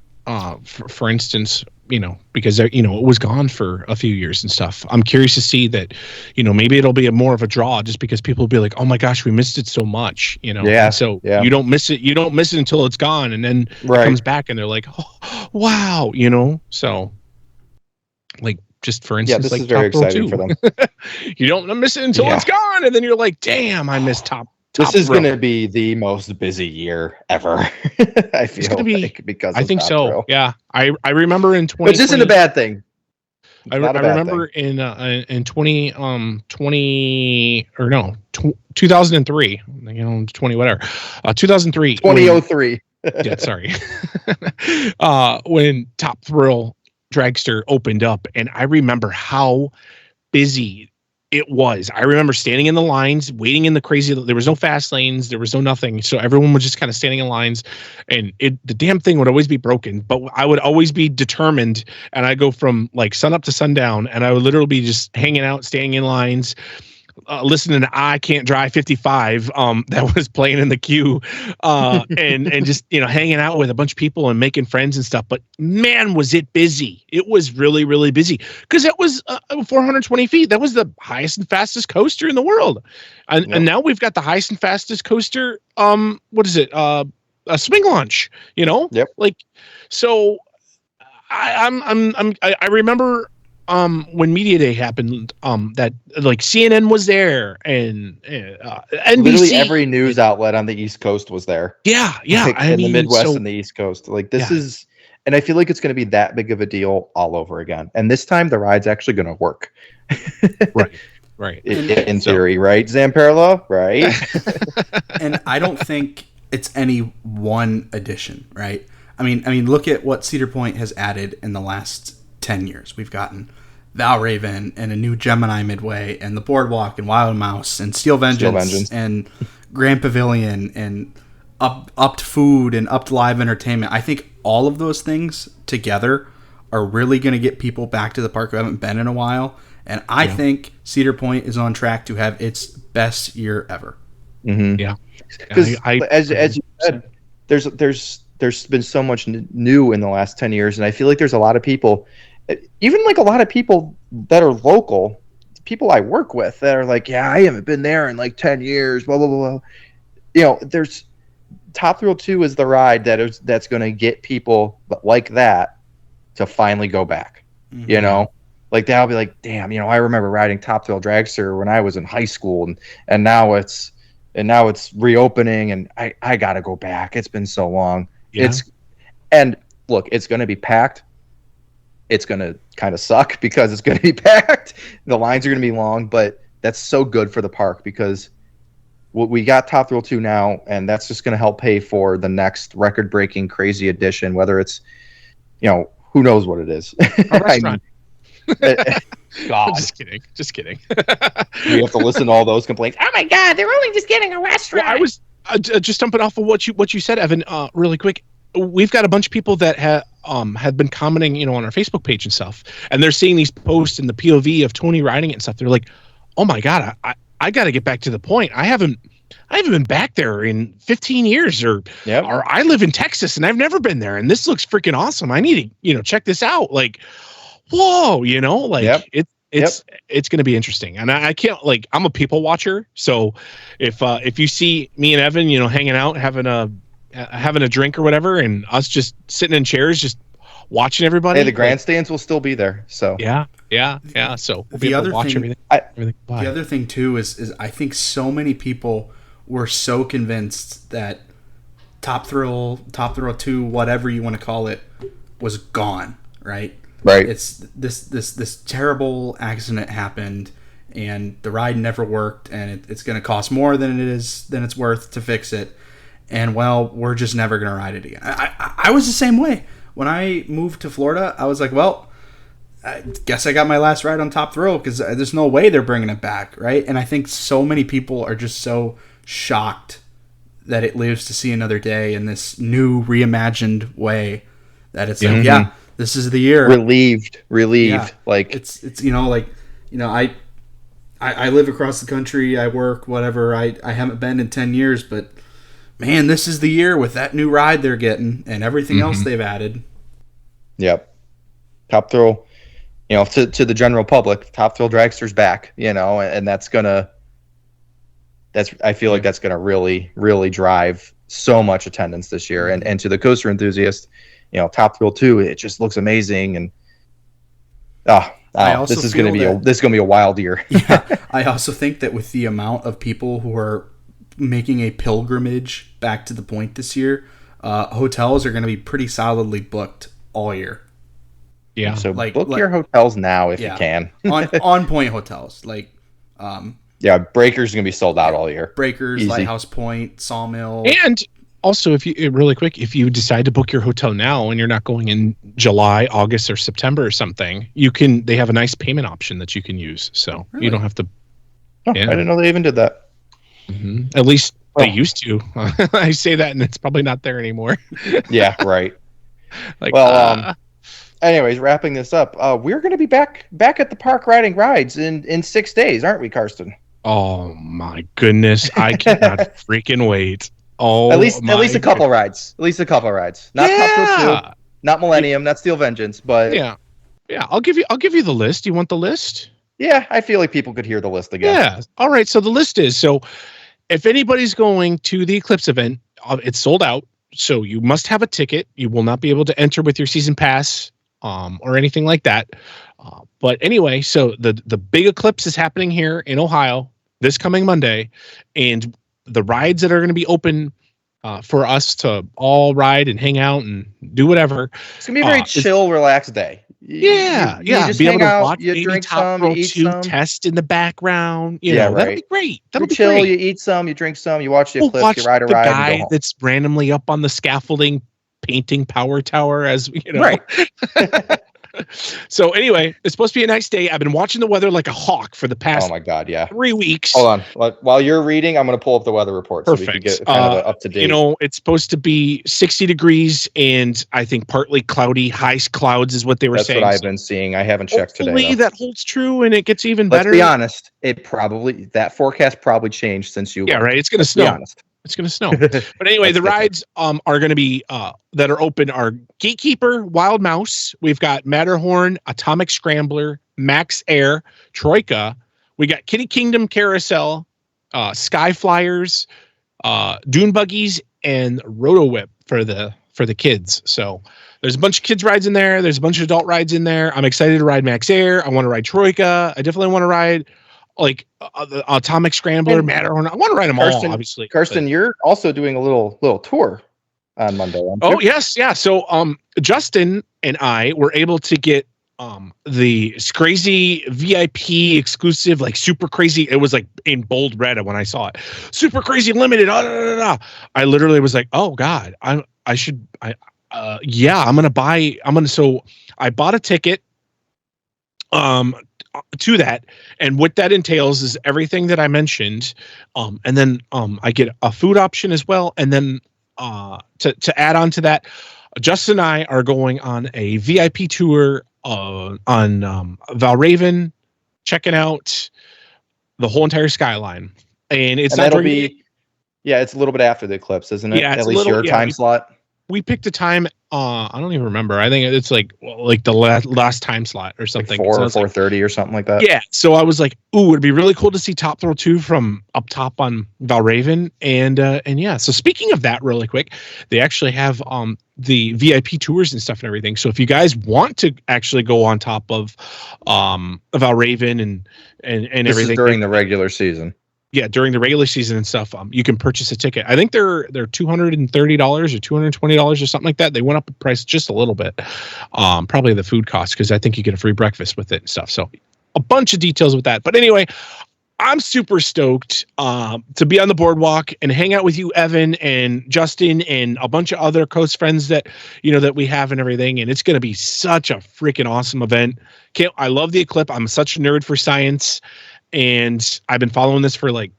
for instance, you know, because, you know, it was gone for a few years and stuff. I'm curious to see that, you know, maybe it'll be more of a draw just because people will be like, oh my gosh, we missed it so much, you know? Yeah. And so you don't miss it. You don't miss it until it's gone. And then it comes back and they're like, oh, wow, you know? So like, just for instance, this like is very exciting 2. for them. You don't miss it until it's gone. And then you're like, damn, I missed top. This is going to be the most busy year ever. I feel it's gonna be, like because I think so. Row. Yeah, I remember in 2020. Which isn't a bad thing. I remember in 2003. You know, 20 whatever. 2003. 2003. Yeah, sorry. When Top Thrill Dragster opened up, and I remember how busy it was. I remember standing in the lines, waiting in the crazy. There was no fast lanes. There was no nothing. So everyone was just kind of standing in lines, and the damn thing would always be broken. But I would always be determined, and I go from like sun up to sundown, and I would literally be just hanging out, standing in lines, listening to I Can't Drive 55 that was playing in the queue, and just, you know, hanging out with a bunch of people and making friends and stuff. But man, was it busy. It was really, really busy because it was 420 feet. That was the highest and fastest coaster in the world. And now we've got the highest and fastest coaster. What is it? A swing launch, you know? Yep. Like, so I remember when Media Day happened, that like CNN was there and NBC. Literally every news outlet on the East Coast was there. Yeah. Like, in the Midwest and the East Coast. Like this is, and I feel like it's going to be that big of a deal all over again. And this time the ride's actually going to work. Right. In theory, right? Zamperla, right? And I don't think it's any one addition, right? I mean, look at what Cedar Point has added in the last 10 years. We've gotten Valraven and a new Gemini Midway and the Boardwalk and Wild Mouse and Steel Vengeance and Grand Pavilion and upped food and upped live entertainment. I think all of those things together are really going to get people back to the park who haven't been in a while. And I think Cedar Point is on track to have its best year ever. Mm-hmm. Yeah. Because as you said, there's been so much new in the last 10 years. And I feel like there's a lot of people, even like a lot of people that are local, people I work with that are like, yeah, I haven't been there in like 10 years, blah, blah, blah, blah. You know, there's Top Thrill 2 is the ride that's going to get people like that to finally go back. Mm-hmm. You know, like they'll be like, damn, you know, I remember riding Top Thrill Dragster when I was in high school, and now it's reopening, and I got to go back. It's been so long. Yeah. And look, it's going to be packed. It's going to kind of suck because it's going to be packed. The lines are going to be long, but that's so good for the park because we got Top Thrill 2 now, and that's just going to help pay for the next record-breaking crazy edition, whether it's, you know, who knows what it is. A restaurant. God. Just kidding. We have to listen to all those complaints. Oh my God, they're only just getting a restaurant. Well, I was just jumping off of what you said, Evan, really quick. We've got a bunch of people that have been commenting, you know, on our Facebook page and stuff, and they're seeing these posts in the POV of Tony riding it and stuff. They're like, "Oh my God, I got to get back to the point. I haven't been back there in 15 years, or I live in Texas and I've never been there, and this looks freaking awesome. I need to, you know, check this out." Like, whoa, you know, like it's going to be interesting. And I can't, like, I'm a people watcher, so if you see me and Evan, you know, hanging out, having a drink or whatever, and us just sitting in chairs, just watching everybody. Hey, the grandstands will still be there. So yeah. So we'll be the able other to watch thing, everything. The other thing too is I think so many people were so convinced that Top Thrill 2, whatever you want to call it, was gone. Right. It's this terrible accident happened, and the ride never worked, and it's going to cost more than it's worth to fix it. And well, we're just never going to ride it again. I was the same way. When I moved to Florida, I was like, well, I guess I got my last ride on Top Thrill because there's no way they're bringing it back, right? And I think so many people are just so shocked that it lives to see another day in this new reimagined way that it's like, yeah, this is the year. Relieved. Yeah. Like it's you know, like, you know, I live across the country, I work, whatever. I haven't been in 10 years, but man, this is the year with that new ride they're getting and everything else they've added. Yep. Top Thrill, you know, to the general public, Top Thrill Dragster's back, you know, and I feel like that's gonna really, really drive so much attendance this year. And to the coaster enthusiast, you know, Top Thrill 2, it just looks amazing, and this is gonna be a wild year. Yeah. I also think that with the amount of people who are making a pilgrimage back to the point this year, hotels are going to be pretty solidly booked all year. Yeah, so book your hotels now if you can. on point hotels, like Breakers is going to be sold out all year. Breakers, Easy. Lighthouse Point, Sawmill, and also if you decide to book your hotel now and you're not going in July, August, or September or something, they have a nice payment option that you can use, so you don't have to. I didn't know they even did that. Mm-hmm. At least they used to. I say that, and it's probably not there anymore. Yeah, right. Like, anyways, wrapping this up, we're going to be back at the park riding rides in 6 days, aren't we, Karsten? Oh my goodness, I cannot freaking wait. Oh, at least a couple rides. At least a couple rides. Not Top Thrill 2, not Millennium, not Steel Vengeance, but yeah. I'll give you the list. You want the list? Yeah, I feel like people could hear the list again. Yeah. All right. So the list is, if anybody's going to the Eclipse event, it's sold out. So you must have a ticket. You will not be able to enter with your season pass or anything like that. But anyway, so the big Eclipse is happening here in Ohio this coming Monday. And the rides that are going to be open for us to all ride and hang out and do whatever. It's going to be a very chill, relaxed day. You just be hang able to out, watch you drink Top some, you eat some. Test in the background. You know, that'll be great. That'll be chill. Great. You eat some, you drink some, you watch the Eclipse, watch you ride a the ride, guy and go home. that's randomly up on the scaffolding painting Power Tower, as you know. Right. So anyway, it's supposed to be a nice day. I've been watching the weather like a hawk for the past Oh my God, yeah. 3 weeks. Hold on. While you're reading, I'm going to pull up the weather report so we can Perfect. get kind of up to date. It's supposed to be 60 degrees and I think partly cloudy. High clouds is what they were saying. That's what I've been seeing. I haven't checked today. Hopefully that holds true and it gets even better. Let's be honest. That forecast probably changed since you. Yeah, right. It's going to snow. Be honest. It's going to snow. But anyway, the rides are going to be that are open are Gatekeeper, Wild Mouse. We've got Matterhorn, Atomic Scrambler, Max Air, Troika. We got Kitty Kingdom Carousel, Sky Flyers, Dune Buggies, and Roto Whip for the kids. So there's a bunch of kids rides in there. There's a bunch of adult rides in there. I'm excited to ride Max Air. I want to ride Troika. I definitely want to ride like the Atomic Scrambler, Matterhorn. I want to ride them all, obviously. Karsten, you're also doing a little tour on Monday. Oh, yes. Yeah. So Justin and I were able to get the crazy VIP exclusive, like super crazy. It was like in bold red when I saw it. Super crazy limited. I literally was like, oh God, I'm going to so I bought a ticket to that, and what that entails is everything that I mentioned, and then I get a food option as well, and then to add on to that, Justin and I are going on a VIP tour on Valraven, checking out the whole entire skyline, and that'll be it's a little bit after the eclipse, isn't it? Yeah, at least your time slot. We picked a time. I don't even remember. I think it's like the last time slot or something. Like 4 or 4:30 or something like that. Yeah. So I was like, ooh, it'd be really cool to see Top Thrill 2 from up top on Valraven. And yeah. So speaking of that, really quick, they actually have the VIP tours and stuff and everything. So if you guys want to actually go on top of Valraven and this everything is during the regular season. Yeah, during the regular season and stuff, you can purchase a ticket. I think they're $230 or $220 or something like that. They went up in price just a little bit. Probably the food cost, because I think you get a free breakfast with it and stuff. So a bunch of details with that. But anyway, I'm super stoked to be on the boardwalk and hang out with you, Evan and Justin, and a bunch of other Coast friends that we have and everything. And it's going to be such a freaking awesome event. I love the Eclipse. I'm such a nerd for science. And I've been following this for like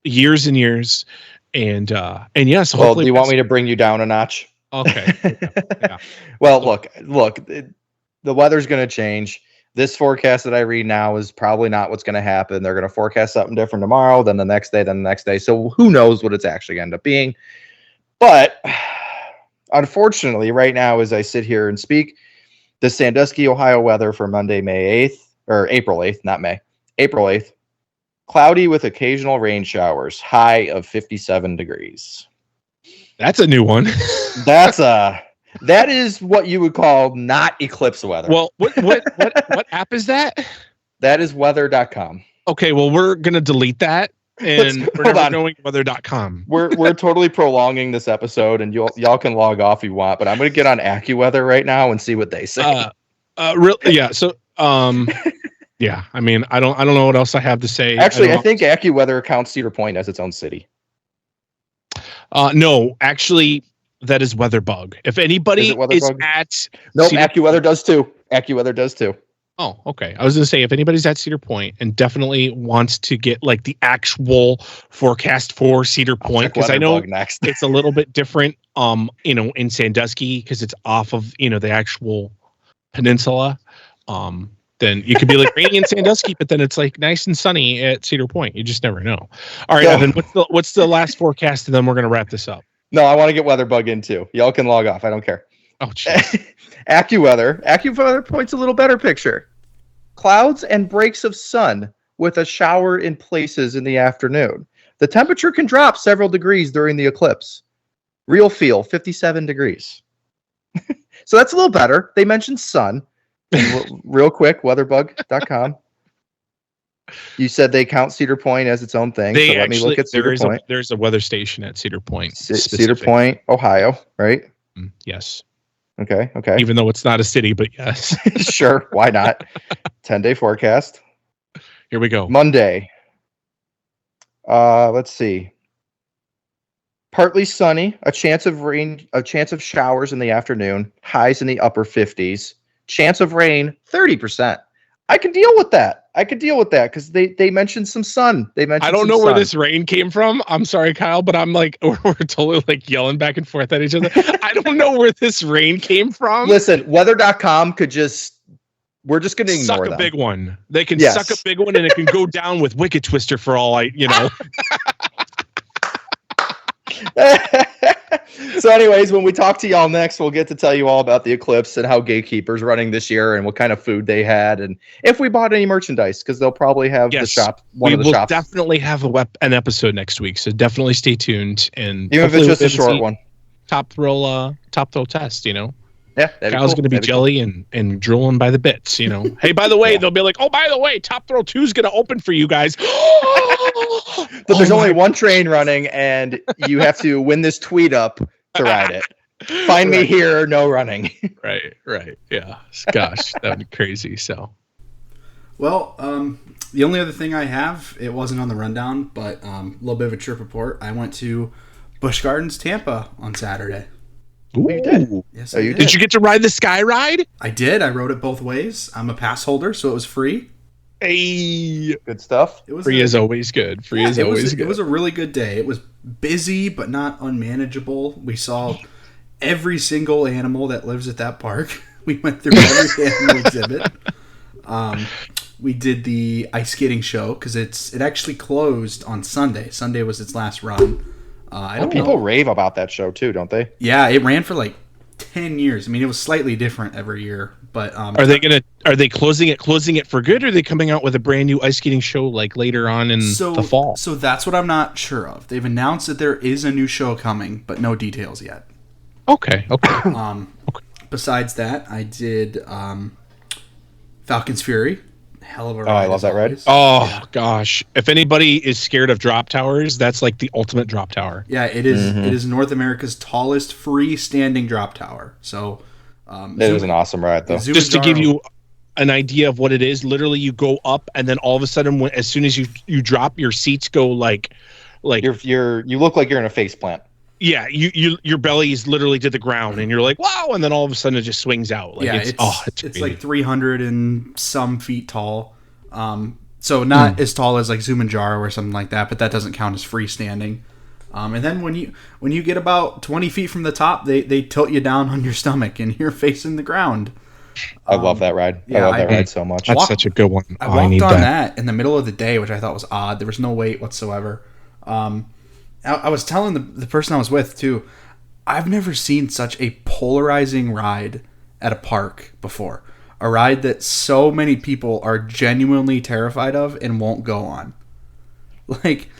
years and years, and yeah. So well, do you want me to bring you down a notch? Okay. Yeah. Well, look, the weather's going to change. This forecast that I read now is probably not what's going to happen. They're going to forecast something different tomorrow, then the next day, then the next day. So who knows what it's actually going to end up being? But unfortunately, right now, as I sit here and speak, the Sandusky, Ohio weather for Monday, April 8th, not May, April 8th. Cloudy with occasional rain showers, high of 57 degrees. That's a new one. That is what you would call not eclipse weather. Well, what app is that? That is weather.com. Okay, well, we're going to delete that, and we're never going to weather.com. We're totally prolonging this episode, and y'all can log off if you want, but I'm going to get on AccuWeather right now and see what they say. Yeah, so yeah, I mean, I don't know what else I have to say. Actually, I think AccuWeather counts Cedar Point as its own city. No, actually, that is WeatherBug. If anybody is at AccuWeather does too. AccuWeather does too. Oh, okay. I was going to say, if anybody's at Cedar Point and definitely wants to get like the actual forecast for Cedar Point, because I know it's a little bit different, in Sandusky, because it's off of, the actual peninsula. Then you could be like rainy in Sandusky, but then it's like nice and sunny at Cedar Point. You just never know. All right, Evan, what's the last forecast? And then we're going to wrap this up. No, I want to get WeatherBug in too. Y'all can log off. I don't care. Oh, geez. AccuWeather points a little better picture. Clouds and breaks of sun with a shower in places in the afternoon. The temperature can drop several degrees during the eclipse. Real feel, 57 degrees. So that's a little better. They mentioned sun. Real quick, weatherbug.com. You said they count Cedar Point as its own thing. So let me look at Cedar Point. There's a weather station at Cedar Point. Cedar Point, Ohio, right? Yes. Okay. Even though it's not a city, but yes. Sure, why not? 10-day forecast. Here we go. Monday. Let's see. Partly sunny, a chance of rain, a chance of showers in the afternoon, highs in the upper 50s. Chance of rain, 30%. I can deal with that. Because they mentioned some sun. I don't know where this rain came from. I'm sorry, Kyle, but I'm like, we're totally like yelling back and forth at each other. I don't know where this rain came from. Listen, weather.com we're just going to ignore suck them. A big one. They can suck a big one and it can go down with Wicked Twister for all So anyways, when we talk to y'all next, we'll get to tell you all about the Eclipse and how Gatekeeper's running this year and what kind of food they had and if we bought any merchandise, because they'll probably have the shop. We will definitely have an episode next week, so definitely stay tuned. And even if it's just a short one. Top throw test, Yeah, Kyle's going to be jelly and drooling by the bits, Hey, by the way, they'll be like, oh, by the way, Top Throw 2 is going to open for you guys. But there's only one train running, and you have to win this tweet up to ride it. Find me here, no running. Right. Yeah. Gosh, that would be crazy. So, well, the only other thing I have, it wasn't on the rundown, but a little bit of a trip report. I went to Busch Gardens, Tampa on Saturday. Ooh. You did? Yes, I did. Did you get to ride the Sky Ride? I did. I rode it both ways. I'm a pass holder, so it was free. Hey, good stuff. It was free is always good. It was a really good day. It was busy, but not unmanageable. We saw every single animal that lives at that park. We went through every animal exhibit. We did the ice skating show because it actually closed on Sunday. Sunday was its last run. People rave about that show too, don't they? Yeah, it ran for like 10 years. I mean, it was slightly different every year, but are they closing it for good, or are they coming out with a brand new ice skating show like later on in the fall? So that's what I'm not sure of. They've announced that there is a new show coming, but no details yet. Okay. Besides that, I did Falcon's Fury. Hell of a ride. Oh, I love that ride. Gosh. If anybody is scared of drop towers, that's like the ultimate drop tower. Yeah, it is. Mm-hmm. It is North America's tallest freestanding drop tower. So it was an awesome ride, though. Just to give you an idea of what it is, literally you go up and then all of a sudden, as soon as you drop, your seats go like you look like you're in a face plant. Yeah, your belly is literally to the ground, and you're like, wow, and then all of a sudden it just swings out. Like, it's like 300 and some feet tall. So not as tall as like Zumanjaro or something like that, but that doesn't count as freestanding. And then when you get about 20 feet from the top, they tilt you down on your stomach, and you're facing the ground. I love that ride. I love that ride so much. That's such a good one. I walked on that in the middle of the day, which I thought was odd. There was no wait whatsoever. I was telling the person I was with, too, I've never seen such a polarizing ride at a park before. A ride that so many people are genuinely terrified of and won't go on. Like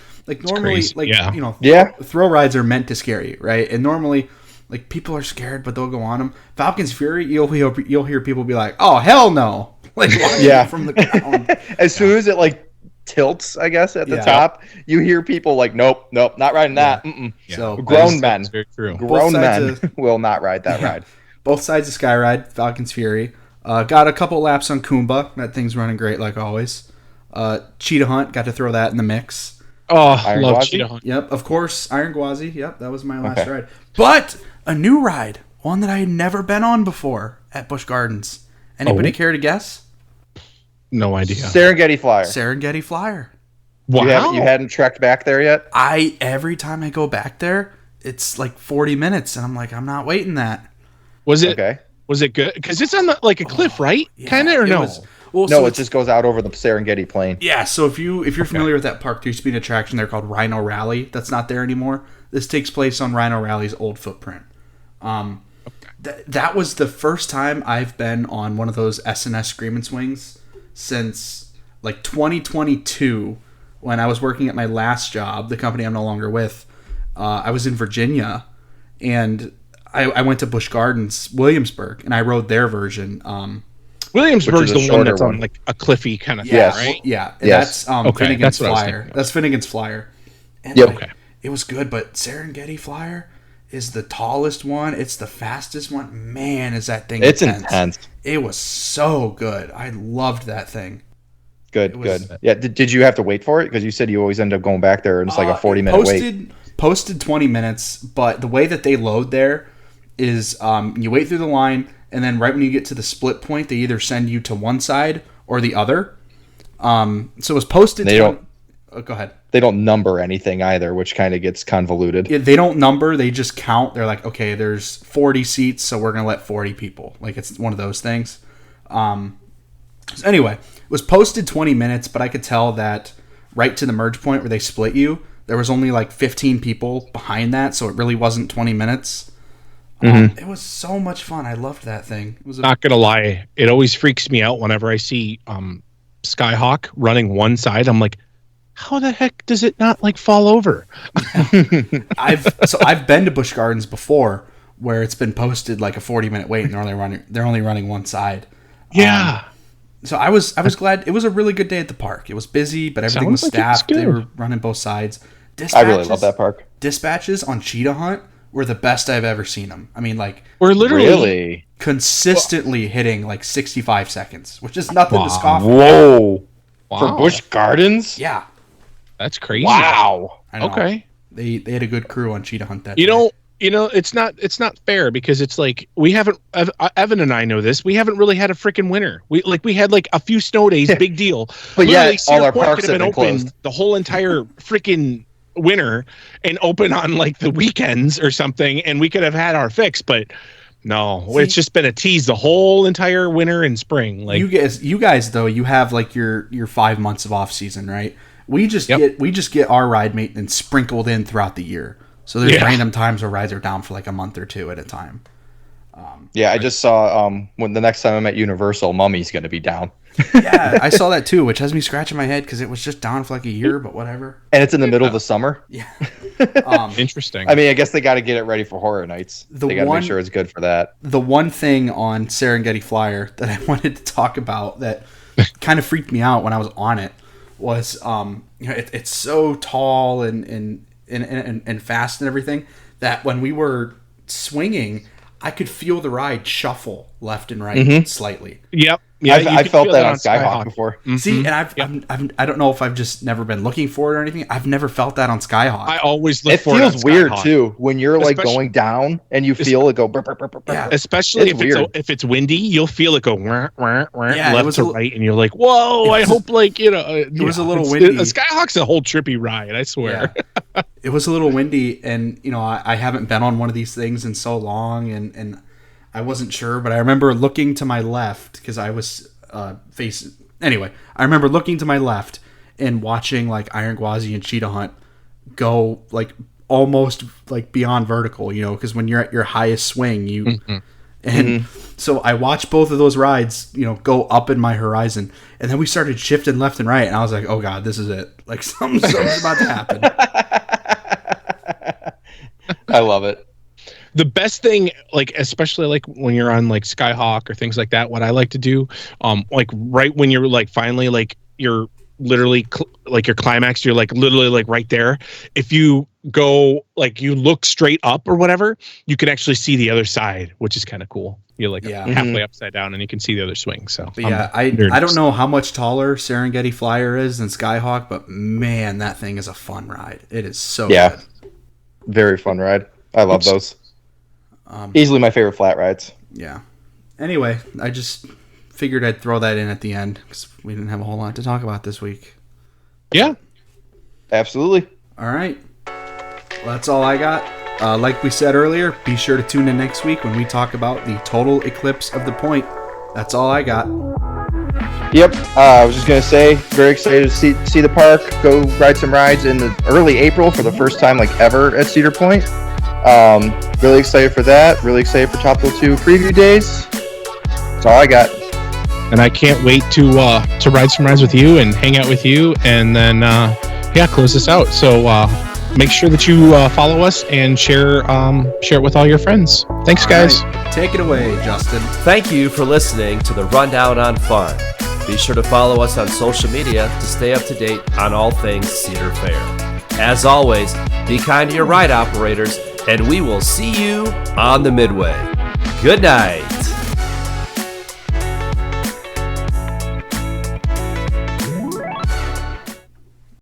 normally, throw rides are meant to scare you, right? And normally, like, people are scared, but they'll go on them. Falcon's Fury, you'll hear people be like, "Oh, hell no!" Like, from the ground. As soon as it tilts, I guess, at the top, you hear people like, nope, not riding that. Yeah. So grown men will not ride that ride. Both sides of Sky Ride, Falcon's Fury. Got a couple laps on Kumba. That thing's running great like always. Cheetah Hunt, got to throw that in the mix. Oh, I love Cheetah Hunt. Yep, of course, Iron Gwazi. Yep, that was my last ride. But a new ride, one that I had never been on before at Busch Gardens. Anybody care to guess? No idea. Serengeti Flyer. Wow. You hadn't trekked back there yet? Every time I go back there, it's like 40 minutes, and I'm like, I'm not waiting that. Was it okay? Was it good? Because it's on a cliff, right? Yeah, kind of, or no? It just goes out over the Serengeti plain. Yeah. So if you're familiar with that park, there used to be an attraction there called Rhino Rally. That's not there anymore. This takes place on Rhino Rally's old footprint. That was the first time I've been on one of those S&S Scream and Swings since like 2022, when I was working at my last job, the company I'm no longer with. I was in Virginia, and I went to Busch Gardens, Williamsburg, and I rode their version. Williamsburg's the one that's on like a cliffy kind of thing, right? Yeah. Yes. That's Finnegan's Flyer. That's Finnegan's Flyer. And it was good, but Serengeti Flyer is the tallest one. It's the fastest one. Man, is that thing intense. It was so good. I loved that thing. Good. Yeah, did you have to wait for it? Because you said you always end up going back there and it's like a 40-minute wait. Posted 20 minutes, but the way that they load there is you wait through the line, and then right when you get to the split point, they either send you to one side or the other. So it was posted. Go ahead. They don't number anything either, which kind of gets convoluted. Yeah, they don't number. They just count. They're like, okay, there's 40 seats, so we're gonna let 40 people. Like, it's one of those things. So anyway, it was posted 20 minutes, but I could tell that right to the merge point where they split you, there was only like 15 people behind that, so it really wasn't 20 minutes. It was so much fun. I loved that thing. It was not gonna lie, it always freaks me out whenever I see Skyhawk running one side. I'm like, how the heck does it not like fall over? I've been to Busch Gardens before where it's been posted like a 40-minute wait and they're only running one side. Yeah. So I was glad. It was a really good day at the park. It was busy, but everything was staffed. They were running both sides. I really love that park. Dispatches on Cheetah Hunt were the best I've ever seen them. I mean, like, we're literally consistently hitting like 65 seconds, which is nothing to scoff at. Whoa. For Busch Gardens? Yeah. That's crazy. Wow. Okay. They had a good crew on Cheetah Hunt that day. You know, it's not fair because it's like we haven't. Evan and I know this. We haven't really had a freaking winter. We had like a few snow days, big deal. But yeah, all our Point parks could have been closed the whole entire freaking winter and open on like the weekends or something, and we could have had our fix. But no, it's just been a tease the whole entire winter and spring. Like you guys though, you have like your 5 months of off season, right? We just get our ride maintenance sprinkled in throughout the year. So there's random times where rides are down for like a month or two at a time. I just saw when the next time I'm at Universal, Mummy's going to be down. Yeah, I saw that too, which has me scratching my head because it was just down for like a year, but whatever. And it's in the middle of the summer. Yeah. Interesting. I mean, I guess they got to get it ready for Horror Nights. They got to make sure it's good for that. The one thing on Serengeti Flyer that I wanted to talk about that kind of freaked me out when I was on it was it's so tall and fast and everything that when we were swinging, I could feel the ride shuffle left and right slightly. Yep. Yeah, I felt that on Skyhawk before. Mm-hmm. See, and I don't know if I've just never been looking for it or anything. I've never felt that on Skyhawk. I always look for it. It feels weird too when you're like going down and you feel it go. Yeah, especially if it's windy, you'll feel it go left to right, and you're like, "Whoa!" I hope it was a little windy. Skyhawk's a whole trippy ride. I swear. Yeah. It was a little windy, and I haven't been on one of these things in so long, and I wasn't sure, but I remember looking to my left because I was facing. Anyway, I remember looking to my left and watching like Iron Gwazi and Cheetah Hunt go like almost like beyond vertical, because when you're at your highest swing, so I watched both of those rides, go up in my horizon, and then we started shifting left and right, and I was like, oh god, this is it. Like something's about to happen. I love it. The best thing, like especially like when you're on like Skyhawk or things like that, what I like to do, like right when you're like finally like you're literally like your climax, you're like literally like right there. If you go like you look straight up or whatever, you can actually see the other side, which is kind of cool. You're like halfway upside down and you can see the other swing. So but yeah, I don't know how much taller Serengeti Flyer is than Skyhawk, but man, that thing is a fun ride. It is so good. Very fun ride. I love those. Easily my favorite flat rides. Yeah. Anyway, I just figured I'd throw that in at the end because we didn't have a whole lot to talk about this week. Yeah. Absolutely. All right. Well, that's all I got. Like we said earlier, be sure to tune in next week when we talk about the total eclipse of the point. That's all I got. Yep. I was just going to say, very excited to see the park, go ride some rides in the early April for the first time like ever at Cedar Point. Really excited for that. Really excited for Top Thrill 2 preview days. That's all I got. And I can't wait to ride some rides with you and hang out with you and then close this out. So make sure that you follow us and share it with all your friends. Thanks, guys. Right. Take it away, Justin. Thank you for listening to the Rundown on Fun. Be sure to follow us on social media to stay up to date on all things Cedar Fair. As always, be kind to your ride operators, and we will see you on the Midway. Good night.